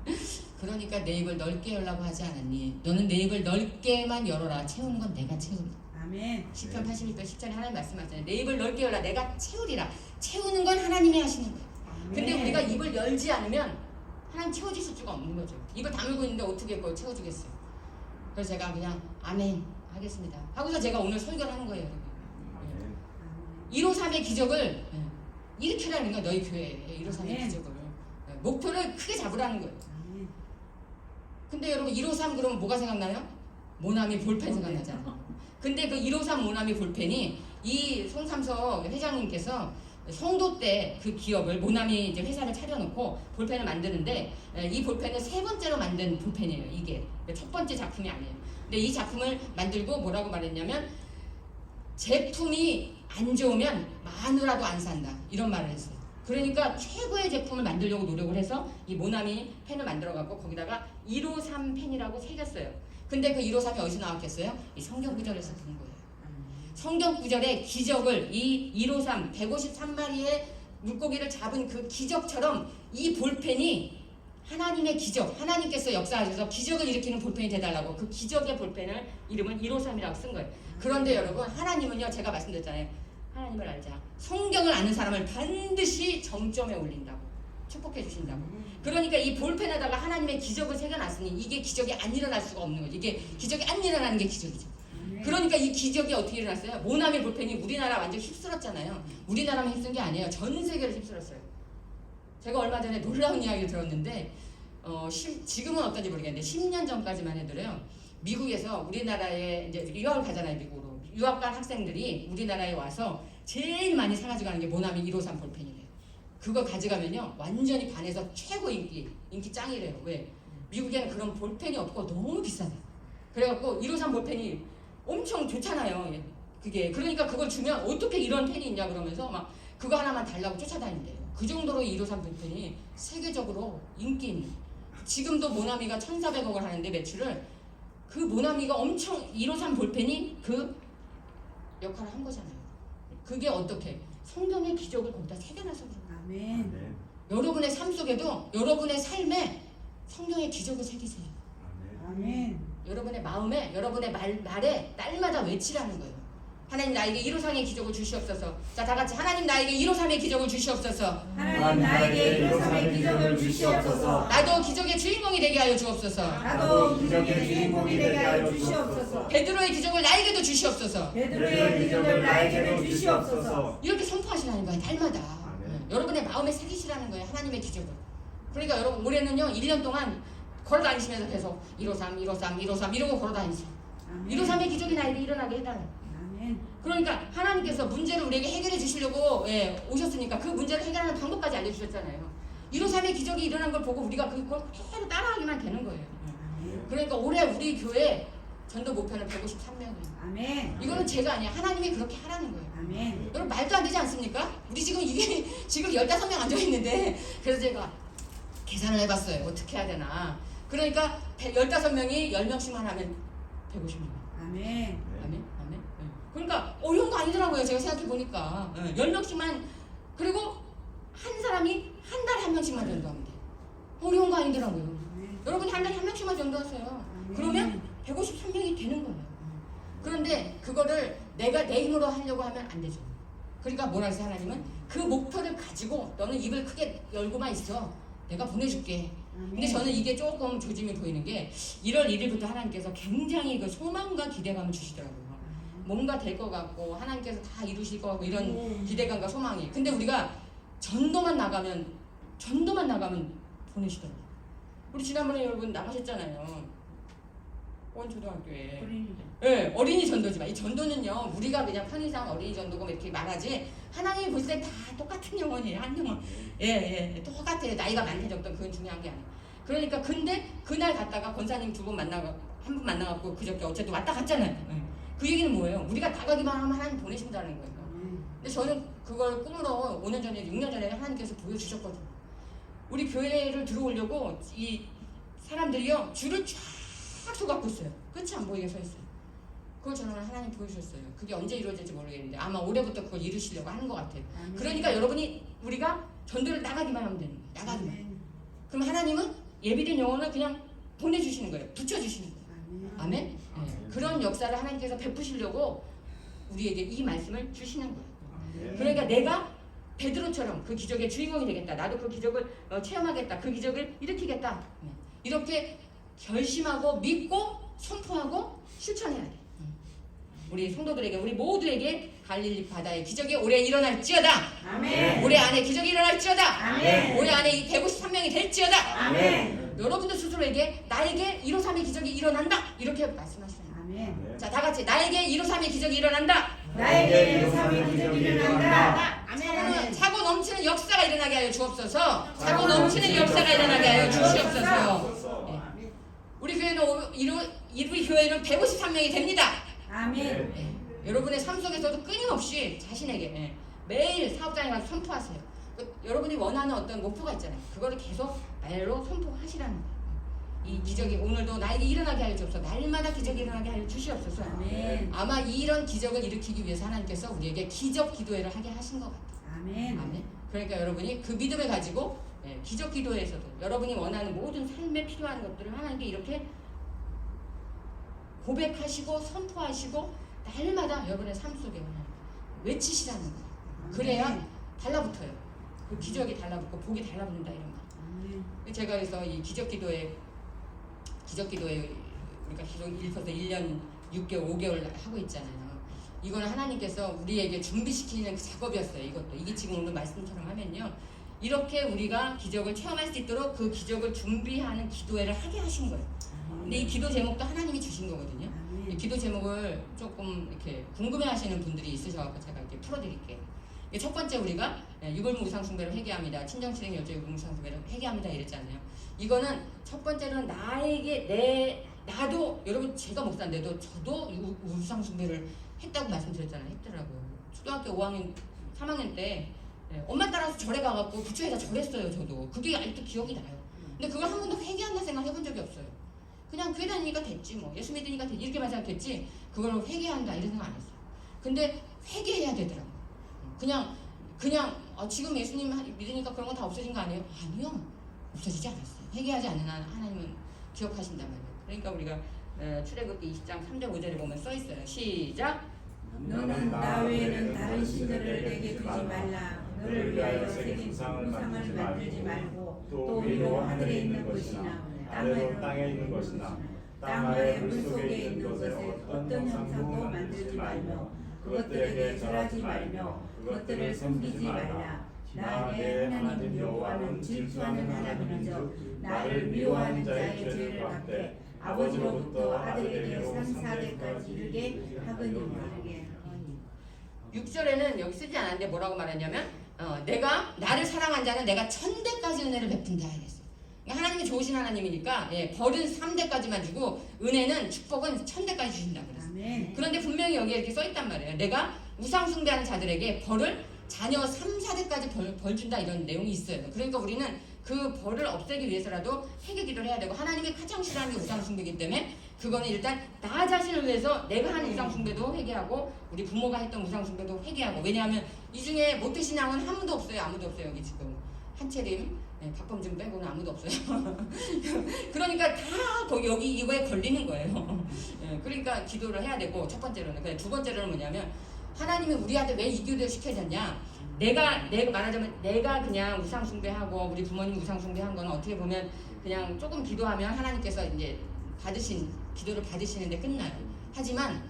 그러니까 내 입을 넓게 열라고 하지 않았니? 너는 내 입을 넓게만 열어라. 채우는 건 내가 채운다.
아멘.
시편 81편 10절에 하나님 말씀하셨잖아요. 내 입을 넓게 열라. 내가 채우리라. 채우는 건 하나님이 하시는 거예요. 근데 우리가 입을 열지 않으면 하나님 채워주실 수가 없는 거죠. 입을 다물고 있는데 어떻게 그걸 채워주겠어요. 그래서 제가 그냥 아멘 하겠습니다 하고서 제가 오늘 설교를 하는 거예요. 여러분. 153의 기적을 일으키라는 거예요. 너희 교회에 153의 기적을 목표를 크게 잡으라는 거예요. 근데 여러분 153 그러면 뭐가 생각나요? 모나미 볼펜 생각나잖아요. 근데 그 153 모나미 볼펜이 이 송삼석 회장님께서 성도 때 그 기업을 모나미 이제 회사를 차려놓고 볼펜을 만드는데 이 볼펜은 3번째로 만든 볼펜이에요. 이게 첫 번째 작품이 아니에요. 근데 이 작품을 만들고 뭐라고 말했냐면 제품이 안 좋으면 마누라도 안 산다 이런 말을 했어요. 그러니까 최고의 제품을 만들려고 노력을 해서 이 모나미 펜을 만들어갖고 거기다가 153 펜이라고 새겼어요. 근데 그 153이 어디서 나왔겠어요? 이 성경 구절에서 본 거예요. 성경 구절의 기적을 이 153, 153마리의 물고기를 잡은 그 기적처럼 이 볼펜이 하나님의 기적, 하나님께서 역사하셔서 기적을 일으키는 볼펜이 되달라고 그 기적의 볼펜을 이름을 153이라고 쓴 거예요. 그런데 여러분 하나님은요 제가 말씀드렸잖아요. 하나님을 알자. 성경을 아는 사람을 반드시 정점에 올린다고. 축복해 주신다고. 그러니까 이 볼펜에다가 하나님의 기적을 새겨놨으니 이게 기적이 안 일어날 수가 없는 거죠. 이게 기적이 안 일어나는 게 기적이죠. 그러니까 이 기적이 어떻게 일어났어요? 모나미 볼펜이 우리나라 완전 휩쓸었잖아요. 우리나라만 휩쓴 게 아니에요. 전 세계를 휩쓸었어요. 제가 얼마 전에 놀라운 이야기를 들었는데 지금은 어떤지 모르겠는데 10년 전까지만 해도요. 미국에서 우리나라에 이제 유학을 가잖아요. 미국으로. 유학 간 학생들이 우리나라에 와서 제일 많이 사가지고 가는 게 모나미 153 볼펜이래요. 그거 가져가면요. 완전히 반에서 최고 인기 짱이래요. 왜? 미국에는 그런 볼펜이 없고 너무 비싸다. 그래갖고 153 볼펜이 엄청 좋잖아요. 예. 그게 그러니까 그걸 주면 어떻게 이런 펜이 있냐 그러면서 막 그거 하나만 달라고 쫓아다닌대요. 그 정도로 153 볼펜이 세계적으로 인기 있는. 지금도 모나미가 1,400억을 하는데 매출을 그 모나미가 엄청 153 볼펜이 그 역할을 한 거잖아요. 그게 어떻게 성경의 기적을 거기다 새겨놔서 그래요.
아멘.
아멘.
여러분의 삶 속에도 여러분의 삶에 성경의 기적을 새기세요.
아멘.
아멘.
여러분의 마음에 여러분의 말에 날마다 외치라는 거예요. 하나님 나에게 153의 기적을 주시옵소서. 자 다같이 하나님 나에게 153의 기적을 주시옵소서.
하나님 나에게 153의 기적을 주시옵소서.
나도 기적의 주인공이 되게 하여 주옵소서.
나도 기적의 주인공이 되게 하여 주시옵소서.
베드로의 기적을 나에게도 주시옵소서.
베드로의 기적을 나에게도 주시옵소서.
이렇게 선포하시라는 거예요. 날마다.
아멘.
여러분의 마음에 새기시라는 거예요. 하나님의 기적을. 그러니까 여러분 올해는요 1년 동안 걸어다니시면서 계속 153, 153, 153 이러고 걸어다니세요.
아멘.
153의 기적이 나에게 일어나게 해달라고.
아멘.
그러니까 하나님께서 문제를 우리에게 해결해 주시려고 오셨으니까 그 문제를 해결하는 방법까지 알려주셨잖아요. 153의 기적이 일어난 걸 보고 우리가 그걸 그대로 따라하기만 되는 거예요.
아멘.
그러니까 올해 우리 교회 전도 목표는 153명이에요.
아멘.
이거는 제가 아니야. 하나님이 그렇게 하라는 거예요.
아멘.
여러분 말도 안 되지 않습니까? 우리 지금 이게 지금 15명 앉아있는데 그래서 제가 계산을 해봤어요. 어떻게 해야 되나. 그러니까 15명이 10명씩만 하면 150명.
아멘.
아멘? 아멘? 네. 그러니까 어려운 거 아니더라고요. 제가 생각해보니까 10명씩만 그리고 한 사람이 한 달에 한 명씩만 전도하면 돼요. 어려운 거 아니더라고요.
아멘.
여러분이 한 달에 한 명씩만 전도하세요. 그러면 153명이 되는 거예요. 그런데 그거를 내가 내 힘으로 하려고 하면 안 되죠. 그러니까 뭐라 해서 하나님은 그 목표를 가지고 너는 입을 크게 열고만 있어. 내가 보내줄게. 근데 저는 이게 조금 조짐이 보이는 게 1월 1일부터 하나님께서 굉장히 그 소망과 기대감을 주시더라고요. 뭔가 될 것 같고 하나님께서 다 이루실 것 같고 이런 기대감과 소망이. 근데 우리가 전도만 나가면 보내시더라고요. 우리 지난번에 여러분 나가셨잖아요. 원초등학교에. 네, 어린이 전도지만 이 전도는요 우리가 그냥 편의상 어린이 전도고 이렇게 말하지 하나님이 볼 때 다 똑같은 영혼이에요. 한 영혼. 예, 똑같아요. 나이가 많다 적던 그건 중요한 게 아니에요. 그러니까 근데 그날 갔다가 권사님 한 분 만나갖고 그저께 어쨌든 왔다 갔잖아요. 예. 그 얘기는 뭐예요? 우리가 나가기만 하면 하나님 보내신다는 거예요. 근데 저는 그걸 꿈으로 5년 전에 6년 전에 하나님께서 보여주셨거든요. 우리 교회를 들어오려고 이 사람들이요 줄을 쫙 서갖고 있어요. 끝이 안 보이게 서 있어요. 그걸 저는 하나님 보여주셨어요. 그게 언제 이루어질지 모르겠는데 아마 올해부터 그걸 이루시려고 하는 것 같아요. 그러니까 여러분이 우리가 전도를 나가기만 하면 되는 거예요. 나가기만. 그럼 하나님은 예비된 영혼을 그냥 보내주시는 거예요. 붙여주시는 거예요. 아멘? 네. 그런 역사를 하나님께서 베푸시려고 우리에게 이 말씀을 주시는 거예요. 그러니까 내가 베드로처럼 그 기적의 주인공이 되겠다. 나도 그 기적을 체험하겠다. 그 기적을 일으키겠다. 네. 이렇게 결심하고 믿고 선포하고 실천해야 돼. 우리 성도들에게 우리 모두에게 갈릴리 바다의 기적이 올해 일어날지어다.
아멘.
올해 안에 기적이 일어날지어다.
아멘.
올해 안에 이 153명이 될지어다.
아멘.
여러분들 스스로에게 나에게 153의 기적이 일어난다. 이렇게 말씀하시는 거예요.
아멘.
자, 다 같이 나에게 153의 기적이 일어난다.
나에게 153의 기적이 일어난다.
아멘. 차고 넘치는 역사가 일어나게 하여 주옵소서. 차고 넘치는 역사가 일어나게 하여 주시옵소서. 네. 우리 교회는 우리 교회는 153명이 됩니다.
아멘.
네. 여러분의 삶 속에서도 끊임없이 자신에게 매일 사업장에 가서 선포하세요. 여러분이 원하는 어떤 목표가 있잖아요. 그거를 계속 말로 선포하시라는 거예요. 이 기적이 오늘도 나에게 일어나게 하여 주옵소서. 날마다 기적이 일어나게 하여 주시옵소서.
아멘.
아마 이런 기적을 일으키기 위해서 하나님께서 우리에게 기적 기도회를 하게 하신 것 같아요.
아멘.
아멘. 그러니까 여러분이 그 믿음을 가지고 기적 기도회에서도 여러분이 원하는 모든 삶에 필요한 것들을 하나님께 이렇게 고백하시고 선포하시고 날마다 여러분의 삶 속에 외치시라는 거예요. 그래야 달라붙어요. 그 기적이 달라붙고 복이 달라붙는다 이런 거. 제가 그래서 이 기적 기도회 우리가 기도 1년 6개월 5개월 하고 있잖아요. 이거는 하나님께서 우리에게 준비시키는 그 작업이었어요. 이게 지금 오늘 말씀처럼 하면요. 이렇게 우리가 기적을 체험할 수 있도록 그 기적을 준비하는 기도회를 하게 하신 거예요. 근데 이 기도 제목도 하나님이 주신 거거든요. 이 기도 제목을 조금 이렇게 궁금해하시는 분들이 있으셔서 제가 이렇게 풀어드릴게요. 첫 번째 우리가 유골무 우상숭배를 회개합니다. 친정치행 여자 유골무 우상숭배를 회개합니다 이랬잖아요. 이거는 첫 번째는 나에게 나도 여러분 제가 목사인데도 저도 우상 숭배를 했다고 말씀드렸잖아요. 했더라고요. 초등학교 5학년 3학년 때 엄마 따라서 절에 가갖고 부처에다 절했어요. 저도 그게 아직도 기억이 나요. 근데 그걸 한 번도 회개한다 생각 해본 적이 없어요. 그냥 교회 다니니까 됐지 뭐 예수 믿으니까 됐지 이렇게만 생각했지 그걸 회개한다 이런 생각 안 했어요. 근데 회개해야 되더라고요. 그냥 지금 예수님 믿으니까 그런 건 다 없어진 거 아니에요? 아니요. 없어지지 않았어요. 회개하지 않는 한 하나님은 기억하신단 말이에요. 그러니까 우리가 출애굽기 20장 3절 5절에 보면 써 있어요. 시작.
너는 나 외에는 다른 신들을 내게 두지 말라. 너를 위하여 새긴 우상을 만들지 말고 또 위로 하늘에 있는 것이나 아래로 땅에 있는 것이나 땅 아래 물 속에 있는 것에 어떤 형상도 만들지 말며 그것들에게 절하지 말며 그것들을 섬기지 말라. 나 내 하나님 여호와는 질투하는 하나님이죠. 나를 미워하는 자의 죄를 갚되 아버지로부터 아들에게로 3,4대까지 이르게 하거니와.
6절에는 여기 쓰지 않았는데 뭐라고 말했냐면 내가 나를 사랑한 자는 내가 1000대까지 은혜를 베푼다 이랬어요. 그러니까 하나님이 좋으신 하나님이니까 벌은 3대까지만 주고 은혜는 축복은 1000대까지 주신다 그랬어요. 그런데 분명히 여기에 이렇게 써있단 말이에요. 내가 우상 숭배하는 자들에게 벌을 자녀 3, 4대까지 벌 준다 이런 내용이 있어요. 그러니까 우리는 그 벌을 없애기 위해서라도 회개 기도를 해야 되고 하나님이 가장 싫어하는 게 우상 숭배이기 때문에 그거는 일단 나 자신을 위해서 내가 한 우상 숭배도 회개하고 우리 부모가 했던 우상 숭배도 회개하고 왜냐하면 이 중에 못 드신 양은 아무도 없어요. 아무도 없어요. 여기 지금 한채림 박범준 빼고는 아무도 없어요. 그러니까 다 거기 여기 이거에 걸리는 거예요. 그러니까 기도를 해야 되고 첫 번째로는 근데 두 번째로는 뭐냐면 하나님이 우리한테 왜 이 기도를 시켜줬냐? 내가 말하자면 내가 그냥 우상 숭배하고 우리 부모님 우상 숭배한 건 어떻게 보면 그냥 조금 기도하면 하나님께서 이제 기도를 받으시는데 끝나요. 하지만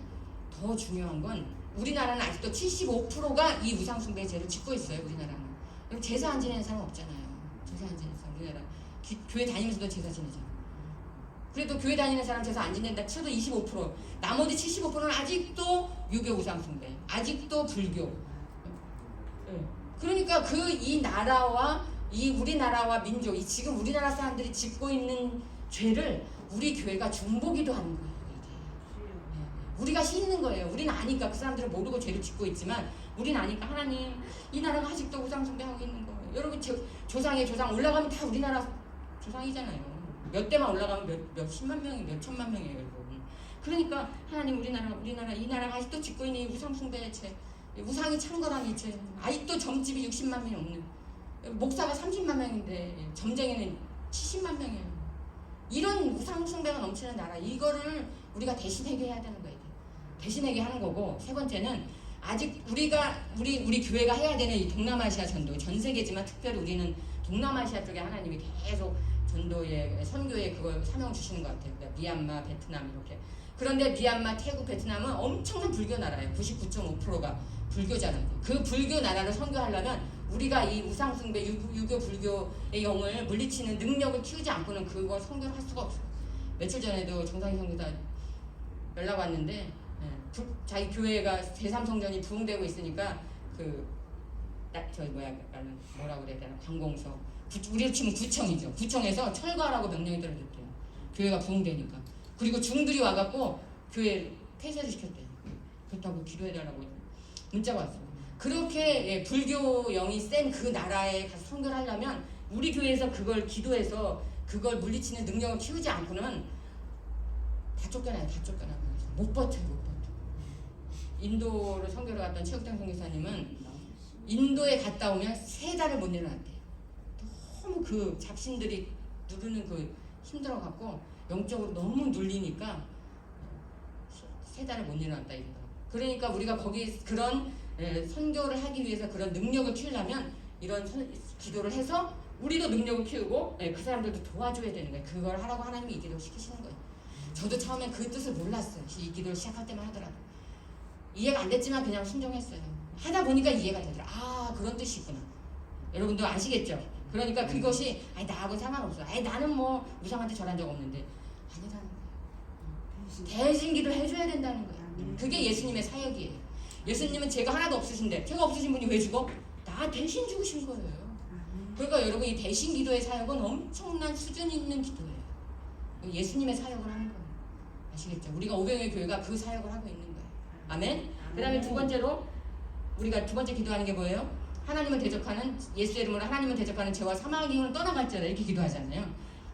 더 중요한 건 우리나라는 아직도 75%가 이 우상 숭배의 죄를 짓고 있어요. 우리나라는. 그럼 제사 안 지내는 사람 없잖아요. 제사 안 지내는 사람 우리나라 교회 다니면서도 제사 지내잖아요. 그래도 교회 다니는 사람 제사 안 지낸다 쳐도 25%. 나머지 75%는 아직도 유교 우상 숭배, 아직도 불교. 그러니까 이 나라와 이 우리나라와 민족, 이 지금 우리나라 사람들이 짓고 있는 죄를 우리 교회가 중보기도 하는 거예요. 이게. 우리가 씻는 거예요. 우리는 아니까 그 사람들은 모르고 죄를 짓고 있지만 우리는 아니까 하나님 이 나라가 아직도 우상 숭배하고 있는 거예요. 여러분 조상의 조상 올라가면 다 우리나라 조상이잖아요. 몇 대만 올라가면 몇 십만 명이 몇 천만 명이에요. 여러분. 그러니까 하나님 우리나라 이 나라가 아직도 짓고 있는 이 우상 숭배의 죄 우상이 창거라니 죄 아직도 점집이 60만 명이 없는 목사가 30만 명인데 점쟁이는 70만 명이에요. 이런 우상 숭배가 넘치는 나라 이거를 우리가 대신하게 해야 되는 거예요. 대신하게 하는 거고 세 번째는 아직 우리 교회가 해야 되는 이 동남아시아 전도 전 세계지만 특별히 우리는 동남아시아 쪽에 하나님이 계속 전도에 선교에 그걸 사명 주시는 것 같아요. 그러니까 미얀마, 베트남 이렇게. 그런데 미얀마, 태국, 베트남은 엄청난 불교 나라예요. 99.5%가 불교잖아요. 그 불교 나라를 선교하려면 우리가 이 우상 숭배, 유교 불교의 영을 물리치는 능력을 키우지 않고는 그걸 선교를 할 수가 없어요. 며칠 전에도 정상희 선교사 연락 왔는데 자기 교회가 제3성전이 부흥되고 있으니까 뭐라고 그래야 되나 관공서 우리로 치면 구청이죠. 구청에서 철거하라고 명령이 떨어졌대요. 교회가 부흥되니까. 그리고 중들이 와갖고 교회 폐쇄를 시켰대요. 그렇다고 기도해달라고 문자가 왔어요. 그렇게 불교 영이 센 그 나라에 가서 선교를 하려면 우리 교회에서 그걸 기도해서 그걸 물리치는 능력을 키우지 않고는 다 쫓겨나요. 못 버텨요. 인도로 선교를 갔던 최욱장 선교사님은 인도에 갔다 오면 3달을 못 일어났대요. 너무 그 잡신들이 누르는 그 힘들어갖고 영적으로 너무 눌리니까 3달을 못 일어났다 이거예요. 그러니까 우리가 거기 그런 선교를 하기 위해서 그런 능력을 키우려면 이런 기도를 해서 우리도 능력을 키우고 그 사람들도 도와줘야 되는 거예요. 그걸 하라고 하나님이 이 기도를 시키시는 거예요. 저도 처음엔 그 뜻을 몰랐어요. 이 기도를 시작할 때만 하더라고요. 이해가 안 됐지만 그냥 순종했어요. 하다 보니까 이해가 되더라. 아 그런 뜻이구나. 여러분도 아시겠죠? 그러니까 그것이 나하고 상관없어. 나는 뭐 우상한테 절한 적 없는데 아니라는 거예요. 대신 기도를 해줘야 된다는 거예요. 그게 예수님의 사역이에요. 예수님은 죄가 하나도 없으신데 죄가 없으신 분이 왜 죽어? 나 대신 죽으신 거예요. 그러니까 여러분 이 대신 기도의 사역은 엄청난 수준 있는 기도예요. 예수님의 사역을 하는 거예요. 아시겠죠? 우리가 오병이어 교회가 그 사역을 하고 있는 거예요. 아멘. 그다음에 두 번째로 우리가 두 번째 기도하는 게 뭐예요? 하나님을 대적하는 예수의 이름으로 하나님을 대적하는 죄와 사망의 기운을 떠나갈지어다 이렇게 기도하잖아요.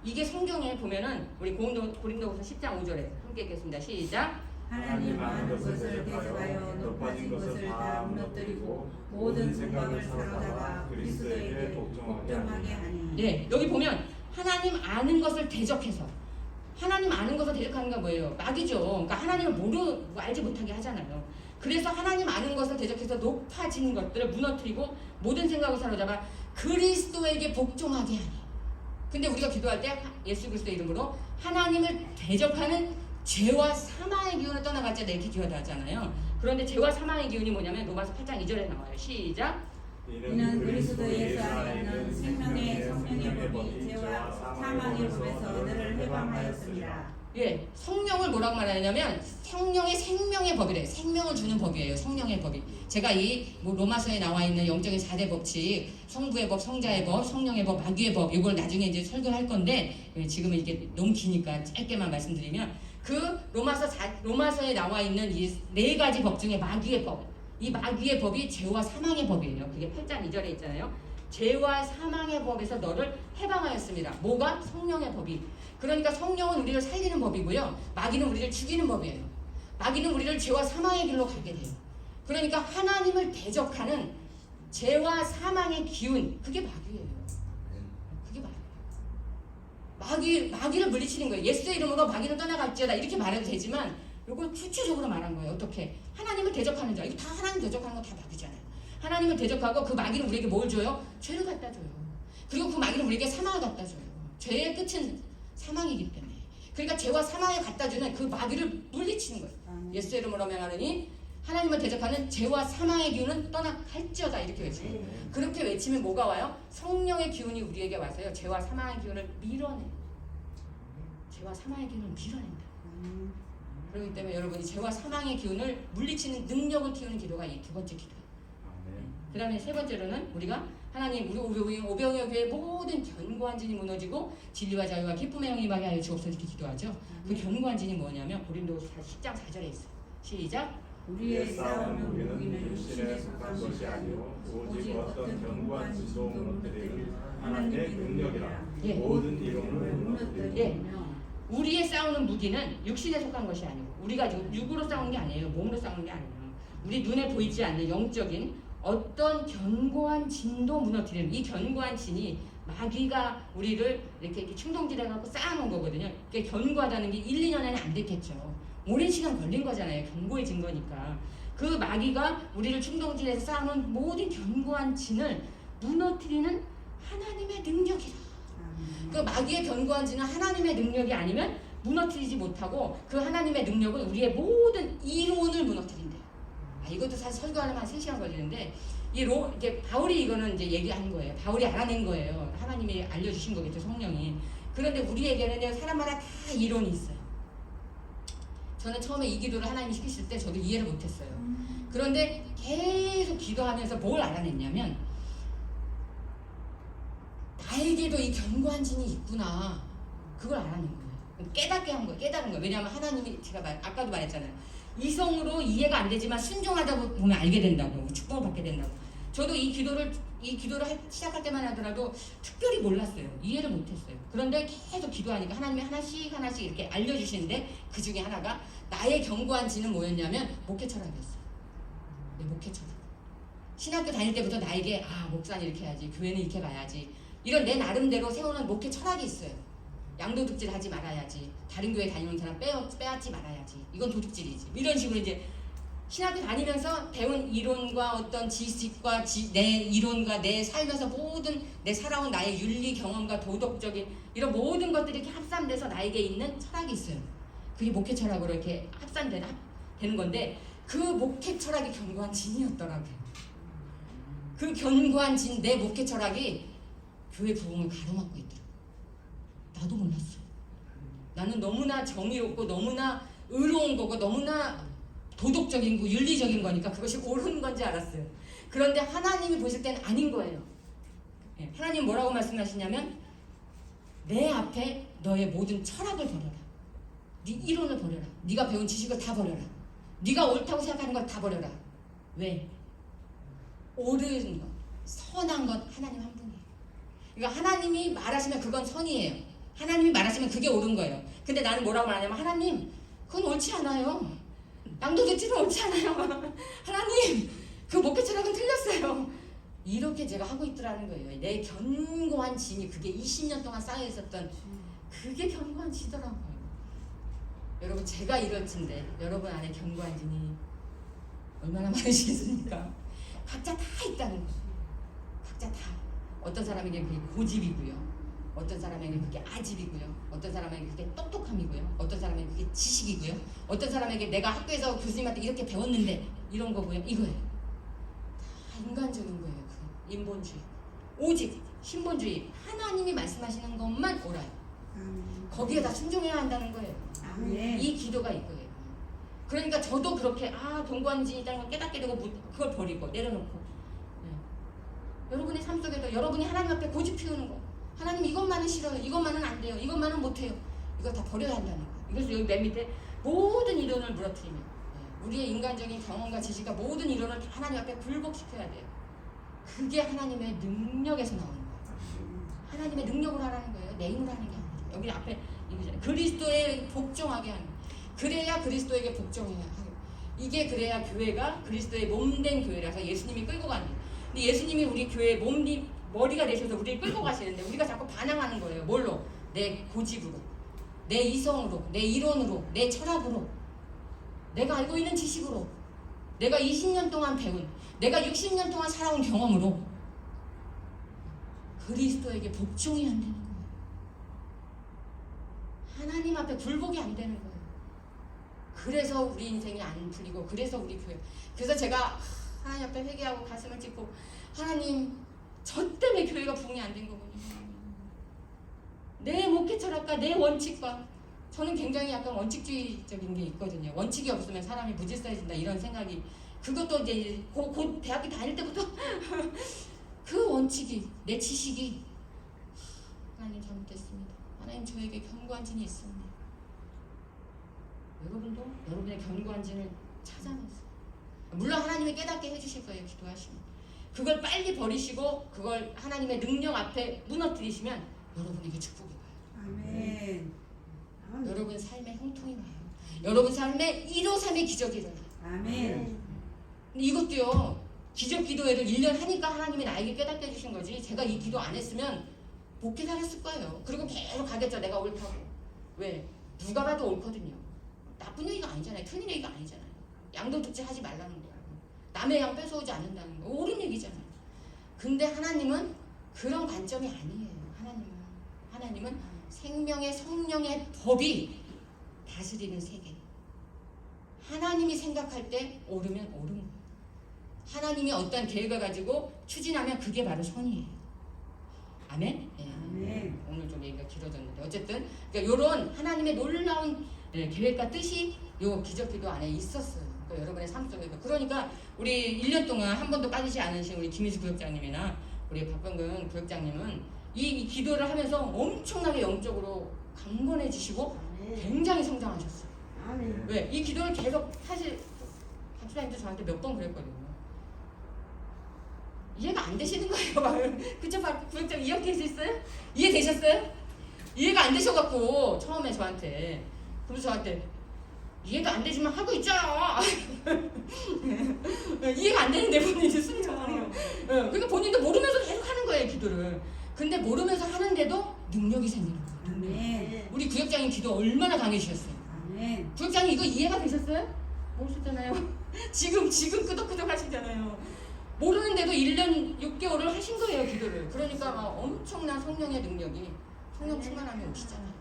이게 성경에 보면은 우리 고린도후서 10장 5절에 함께 읽겠습니다. 시작.
하나님 아는 것을 대적하여 높아진 것을 다 무너뜨리고 모든 생각을 사로잡아 그리스도에게 복종하게 하니.
예, 여기 보면 하나님 아는 것을 대적해서 하나님 아는 것을 대적하는 게 뭐예요? 마귀죠. 그러니까 하나님을 알지 못하게 하잖아요. 그래서 하나님 아는 것을 대적해서 높아진 것들을 무너뜨리고 모든 생각을 사로잡아 그리스도에게 복종하게 하니. 근데 우리가 기도할 때 예수 그리스도의 이름으로 하나님을 대적하는 죄와 사망의 기운을 떠나갈지 이렇게 기도하잖아요. 그런데 죄와 사망의 기운이 뭐냐면 로마서 8장 2절에 나와요. 시작.
이는 그리스도 예수 안에 있는 생명의 성령의 법이 죄와 사망의 법에서 너를 해방하였습니다.
예, 성령을 뭐라고 말하냐면 성령의 생명의 법이래요. 생명을 주는 법이에요. 성령의 법이. 제가 이 로마서에 나와 있는 영적인 4대 법칙, 성부의 법, 성자의 법, 성령의 법, 마귀의 법, 이걸 나중에 이제 설교할 건데 지금은 이게 너무 기니까 짧게만 말씀드리면 그 로마서에 나와 있는 이 4가지 법 중에 마귀의 법, 이 마귀의 법이 죄와 사망의 법이에요. 그게 8장 2절에 있잖아요. 죄와 사망의 법에서 너를 해방하였습니다. 뭐가? 성령의 법이. 그러니까 성령은 우리를 살리는 법이고요. 마귀는 우리를 죽이는 법이에요. 마귀는 우리를 죄와 사망의 길로 가게 돼요. 그러니까 하나님을 대적하는 죄와 사망의 기운, 그게 마귀예요. 그게 마귀예요. 마귀를 물리치는 거예요. 예수의 이름으로 마귀를 떠나갈지어다 이렇게 말해도 되지만 이걸 구체적으로 말한 거예요. 어떻게? 하나님을 대적하는 자. 이거 다 하나님 대적하는 거 다 마귀잖아요. 하나님을 대적하고 그 마귀는 우리에게 뭘 줘요? 죄를 갖다 줘요. 그리고 그 마귀는 우리에게 사망을 갖다 줘요. 죄의 끝은 사망이기 때문에. 그러니까 죄와 사망을 갖다 주는 그 마귀를 물리치는 거예요. 예수의 이름으로 명하느니 하나님을 대적하는 죄와 사망의 기운은 떠나갈지어다 이렇게 외쳐요. 그렇게 외치면 뭐가 와요? 성령의 기운이 우리에게 와서요. 죄와 사망의 기운을 밀어내요. 죄와 사망의 기운을 밀어낸다. 그렇기 때문에 여러분이 죄와 사망의 기운을 물리치는 능력을 키우는 기도가 이 두 번째 기도예요. 그 다음에 세 번째로는 우리가 하나님 우리 오병이어 교회의 모든 견고한 진이 무너지고 진리와 자유와 기쁨의 영이 임하게 하여 주옵소서 이렇게 기도하죠. 그 견고한 진이 뭐냐면 고린도후서 10장 4절에 있어요. 시작.
우리의 싸움은 무기는 육신에 속한 것이 아니요 오직 어떤 견고한 진도 무너뜨리는 하나님의 능력이라.
예.
모든 이론을 무너뜨리며.
우리의 싸우는 무기는 육신에 속한 것이 아니고 우리가 육으로 싸우는 게 아니에요. 몸으로 싸우는 게 아니에요. 우리 눈에 보이지 않는 영적인 어떤 견고한 진도 무너뜨리는 이 견고한 진이 마귀가 우리를 이렇게 충동질해 갖고 쌓아놓은 거거든요. 이게 견고하다는 게 1, 2년에는 안 됐겠죠. 오랜 시간 걸린 거잖아요. 견고해진 거니까. 그 마귀가 우리를 충동질해서 쌓아놓은 모든 견고한 진을 무너뜨리는 하나님의 능력이다. 그 마귀의 견고한 진은 하나님의 능력이 아니면 무너뜨리지 못하고 그 하나님의 능력은 우리의 모든 이론을 무너뜨린대요. 이것도 사실 설교하려면 한 3시간 걸리는데 이게 바울이 이거는 이제 얘기한 거예요. 바울이 알아낸 거예요. 하나님이 알려주신 거겠죠, 성령이. 그런데 우리에게는 사람마다 다 이론이 있어요. 저는 처음에 이 기도를 하나님이 시키실 때 저도 이해를 못했어요. 그런데 계속 기도하면서 뭘 알아냈냐면 나에게도 이 견고한 진이 있구나. 그걸 알아낸 거예요. 깨닫게 한 거예요. 깨달은 거예요. 왜냐하면 하나님이 제가 아까도 말했잖아요. 이성으로 이해가 안 되지만 순종하다 보면 알게 된다고. 축복을 받게 된다고. 저도 이 기도를 시작할 때만 하더라도 특별히 몰랐어요. 이해를 못했어요. 그런데 계속 기도하니까 하나님이 하나씩 이렇게 알려주시는데 그 중에 하나가 나의 견고한 진은 뭐였냐면 목회 철학이었어요. 내 목회 철학. 신학교 다닐 때부터 나에게 목사는 이렇게 해야지, 교회는 이렇게 가야지, 이런 내 나름대로 세우는 목회 철학이 있어요. 양도둑질 하지 말아야지, 다른 교회 다니는 사람 빼앗지 말아야지, 이건 도둑질이지, 이런 식으로 이제 신학교 다니면서 배운 이론과 어떤 지식과 내 이론과 내 삶에서 모든 내 살아온 나의 윤리 경험과 도덕적인 이런 모든 것들이 이렇게 합산돼서 나에게 있는 철학이 있어요. 그게 목회 철학으로 이렇게 합산되는 건데 그 목회 철학이 견고한 진이었더라고요. 그 견고한 진, 내 목회 철학이 교회 부흥을 가로막고 있더라고요. 나도 몰랐어. 나는 너무나 정의롭고 너무나 의로운 거고 너무나 도덕적인 거, 윤리적인 거니까 그것이 옳은 건지 알았어요. 그런데 하나님이 보실 때는 아닌 거예요. 하나님 뭐라고 말씀하시냐면 내 앞에 너의 모든 철학을 버려라. 네 이론을 버려라. 네가 배운 지식을 다 버려라. 네가 옳다고 생각하는 걸 다 버려라. 왜? 옳은 것, 선한 것 하나님 한 분이에요. 그러니까 하나님이 말하시면 그건 선이에요. 하나님이 말하시면 그게 옳은 거예요. 근데 나는 뭐라고 말하냐면 하나님 그건 옳지 않아요. 양도대치는 옳지 않아요. 하나님 그 목회 철학은 틀렸어요. 이렇게 제가 하고 있더라는 거예요. 내 견고한 진이 그게 20년 동안 쌓여 있었던 그게 견고한 지더라고요. 여러분 제가 이럴진데 여러분 안에 견고한 진이 얼마나 많으시겠습니까? 각자 다 있다는 거예요. 각자 다. 어떤 사람에게 그게 고집이고요. 어떤 사람에게 그게 아집이고요. 어떤 사람에게 그게 똑똑함이고요. 어떤 사람에게 그게 지식이고요. 어떤 사람에게 내가 학교에서 교수님한테 이렇게 배웠는데 이런 거고요. 이거예요. 다 인간적인 거예요. 그 인본주의. 오직 신본주의. 하나님이 말씀하시는 것만 옳아요. 거기에 다 순종해야 한다는 거예요.
아멘.
이 기도가 이거예요. 그러니까 저도 그렇게 견고한 진이 있다는 걸 깨닫게 되고 그걸 버리고 내려놓고 여러분의 삶 속에도 여러분이 하나님 앞에 고집 피우는 거 하나님 이것만은 싫어요. 이것만은 안 돼요. 이것만은 못해요. 이거 다 버려야 한다는 거예요. 그래서 여기 맨 밑에 모든 이론을 무너뜨리며 우리의 인간적인 경험과 지식과 모든 이론을 다 하나님 앞에 굴복시켜야 돼요. 그게 하나님의 능력에서 나오는 거예요. 하나님의 능력으로 하라는 거예요. 내 힘으로 하는 게 아니에요. 여기 앞에 이거잖아요. 그리스도에 복종하게 하는 거예요. 그래야 그리스도에게 복종해야 하고 이게 그래야 교회가 그리스도의 몸된 교회라서 예수님이 끌고 가는 거예요. 근데 예수님이 우리 교회의 머리가 되셔서 우리를 끌고 가시는데 우리가 자꾸 반항하는 거예요. 뭘로? 내 고집으로, 내 이성으로, 내 이론으로, 내 철학으로, 내가 알고 있는 지식으로, 내가 20년 동안 배운, 내가 60년 동안 살아온 경험으로 그리스도에게 복종이 안 되는 거예요. 하나님 앞에 굴복이 안 되는 거예요. 그래서 우리 인생이 안 풀리고 그래서 우리 교회 그래서 제가 하나님 앞에 회개하고 가슴을 찢고 하나님 저 때문에 교회가 부흥이 안 된 거군요. 내 목회 철학과 내 원칙과 저는 굉장히 약간 원칙주의적인 게 있거든요. 원칙이 없으면 사람이 무질서해진다 이런 생각이 그것도 이제 곧 대학교 다닐 때부터 그 원칙이 내 지식이 하나님 잘못됐습니다. 하나님 저에게 견고한 진이 있습니다. 여러분도 여러분의 견고한 진을 찾아내세요. 물론 하나님이 깨닫게 해주실 거예요. 기도하시면 그걸 빨리 버리시고 그걸 하나님의 능력 앞에 무너뜨리시면 여러분에게 축복이 와요.
아멘.
여러분 삶에 형통이 와요. 여러분 삶에 1호3의 기적이 일어나요.
아멘.
근데 이것도요 기적 기도회를 1년 하니까 하나님이 나에게 깨닫게 해주신 거지 제가 이 기도 안 했으면 복게 살았을 거예요. 그리고 계속 가겠죠. 내가 옳다고. 왜? 누가 봐도 옳거든요. 나쁜 얘기가 아니잖아요. 틀린 얘기가 아니잖아요. 양도특지 하지 말라는 거예요. 남의 양 뺏어오지 않는다는 거. 옳은 얘기잖아요. 근데 하나님은 그런 관점이 아니에요. 하나님은 생명의 성령의 법이 다스리는 세계. 하나님이 생각할 때 옳으면 옳은 거예요. 하나님이 어떤 계획을 가지고 추진하면 그게 바로 선이에요. 아멘? 네.
아멘.
오늘 좀 얘기가 길어졌는데 어쨌든 그러니까 이런 하나님의 놀라운 계획과 뜻이 요 기적기도 안에 있었어요. 그러니까 여러분의 삶 속에도. 그러니까 우리 1년 동안 한 번도 빠지지 않으신 우리 김희수 구역장님이나 우리 박병근 구역장님은 이 기도를 하면서 엄청나게 영적으로 강건해지시고 굉장히 성장하셨어요.
아멘.
왜? 이 기도를 계속 사실 박수장님도 저한테 몇 번 그랬거든요. 이해가 안 되시는 거예요. 그쵸? 구역장 이해할 수 있어요? 이해되셨어요? 이해가 안 되셔갖고 처음에 저한테 그래서 저한테 이해가 안 되지만 하고 있잖아. 이해가 안 되는데 본인이 순정하네요. 그러니까 본인도 모르면서 계속 하는 거예요 기도를. 근데 모르면서 하는데도 능력이 생기는 거예요.
아멘.
우리 구역장님 기도 얼마나 강해지셨어요.
아멘.
구역장님 이거 이해가 되셨어요? 모르셨잖아요. 지금 끄덕끄덕 하시잖아요. 모르는데도 1년 6개월을 하신 거예요 기도를. 그러니까 막 엄청난 성령의 능력이 성령 충만함이 오시잖아요.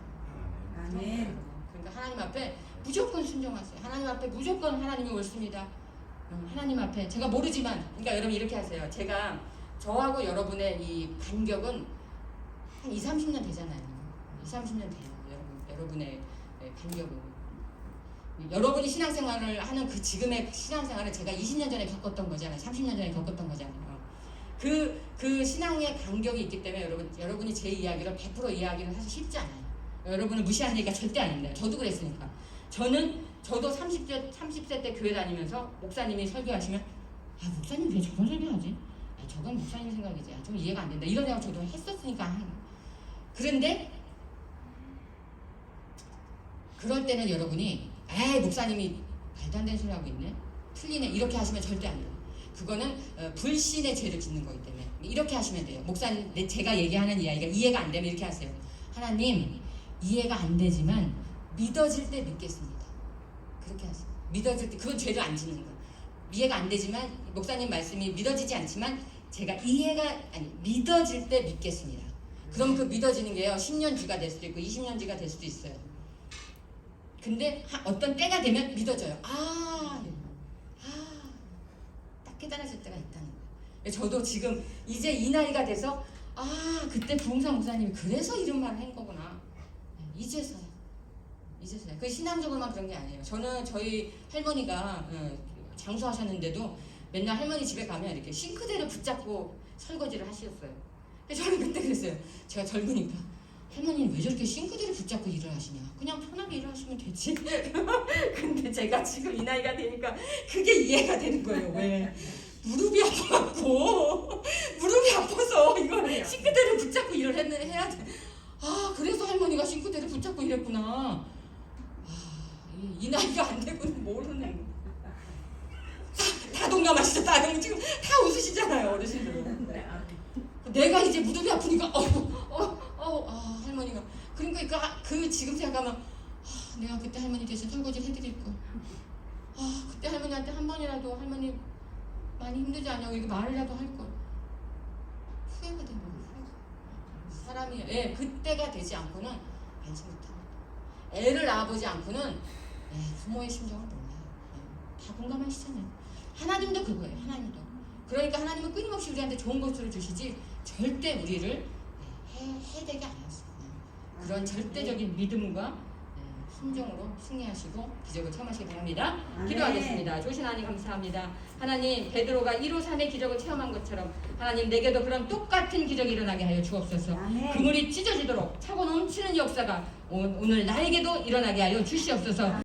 아멘.
그러니까 하나님 앞에 무조건 순종하세요. 하나님 앞에 무조건 하나님이 옳습니다. 하나님 앞에 제가 모르지만 그러니까 여러분 이렇게 하세요. 제가 저하고 여러분의 이 간격은 한 20-30년 되잖아요. 20-30년 돼요. 여러분의 간격은. 여러분이 신앙생활을 하는 그 지금의 신앙생활을 제가 20년 전에 겪었던 거잖아요. 30년 전에 겪었던 거잖아요. 그 신앙의 간격이 있기 때문에 여러분이 제 이야기를 100% 이야기는 사실 쉽지 않아요. 여러분을 무시하니까 절대 아닙니다. 저도 그랬으니까. 저도 30세 때 교회 다니면서 목사님이 설교하시면 목사님 왜 저런 설교하지? 저건 목사님 생각이지. 좀 이해가 안 된다. 이런 생각 저도 했었으니까. 그런데 그럴 때는 여러분이 목사님이 말도 안 되는 소리 하고 있네. 틀리네. 이렇게 하시면 절대 안 돼요. 그거는 불신의 죄를 짓는 거기 때문에 이렇게 하시면 돼요. 목사님, 제가 얘기하는 이야기가 이해가 안 되면 이렇게 하세요. 하나님, 이해가 안 되지만 믿어질 때 믿겠습니다. 그렇게 하세요. 믿어질 때, 그건 죄를 안 짓는 거예요. 이해가 안 되지만 목사님 말씀이 믿어지지 않지만 제가 믿어질 때 믿겠습니다. 그럼 그 믿어지는 게요 10년 뒤가 될 수도 있고 20년 뒤가 될 수도 있어요. 근데 어떤 때가 되면 믿어져요. 딱 깨달아질 때가 있다는 거예요. 저도 지금 이제 이 나이가 돼서 그때 부흥사 목사님이 그래서 이런 말을 한 거구나. 이제서야. 그 신앙적으로만 그런 게 아니에요. 저는 저희 할머니가 장수하셨는데도 맨날 할머니 집에 가면 이렇게 싱크대를 붙잡고 설거지를 하셨어요. 저는 그때 그랬어요. 제가 젊으니까 할머니는 왜 저렇게 싱크대를 붙잡고 일을 하시냐? 그냥 편하게 일을 하시면 되지. 근데 제가 지금 이 나이가 되니까 그게 이해가 되는 거예요. 왜? 무릎이 아파갖고 무릎이 아파서 이걸 싱크대를 붙잡고 일을 해야 돼. 그래서 할머니가 싱크대를 붙잡고 일했구나. 이 나이가 안 되고는 모르는. 다 동감하시죠? 지금 다 웃으시잖아요, 어르신들은. 내가 이제 무릎이 아프니까 할머니가 그러니까 그 지금 생각하면 내가 그때 할머니 대신 설거지를 해드릴 걸. 그때 할머니한테 한 번이라도 할머니 많이 힘들지 않냐고 이렇게 말이라도 할 걸. 후회가 되는 거예요. 사람이 그때가 되지 않고는 알지 못합니다. 애를 낳아보지 않고는 부모의 심정을 몰라요. 다 공감하시잖아요. 하나님도 그거예요. 하나님도. 그러니까 하나님은 끊임없이 우리한테 좋은 것들을 주시지 절대 우리를 해되게 안 하세요. 그런 절대적인 믿음과 순종으로 승리하시고 기적을 체험하시기 바랍니다. 기도하겠습니다. 조신 하나님 감사합니다. 하나님, 베드로가 153의 기적을 체험한 것처럼 하나님 내게도 그런 똑같은 기적이 일어나게 하여 주옵소서. 그물이 찢어지도록 차고 넘치는 역사가 오늘 나에게도 일어나게 하여 주시옵소서.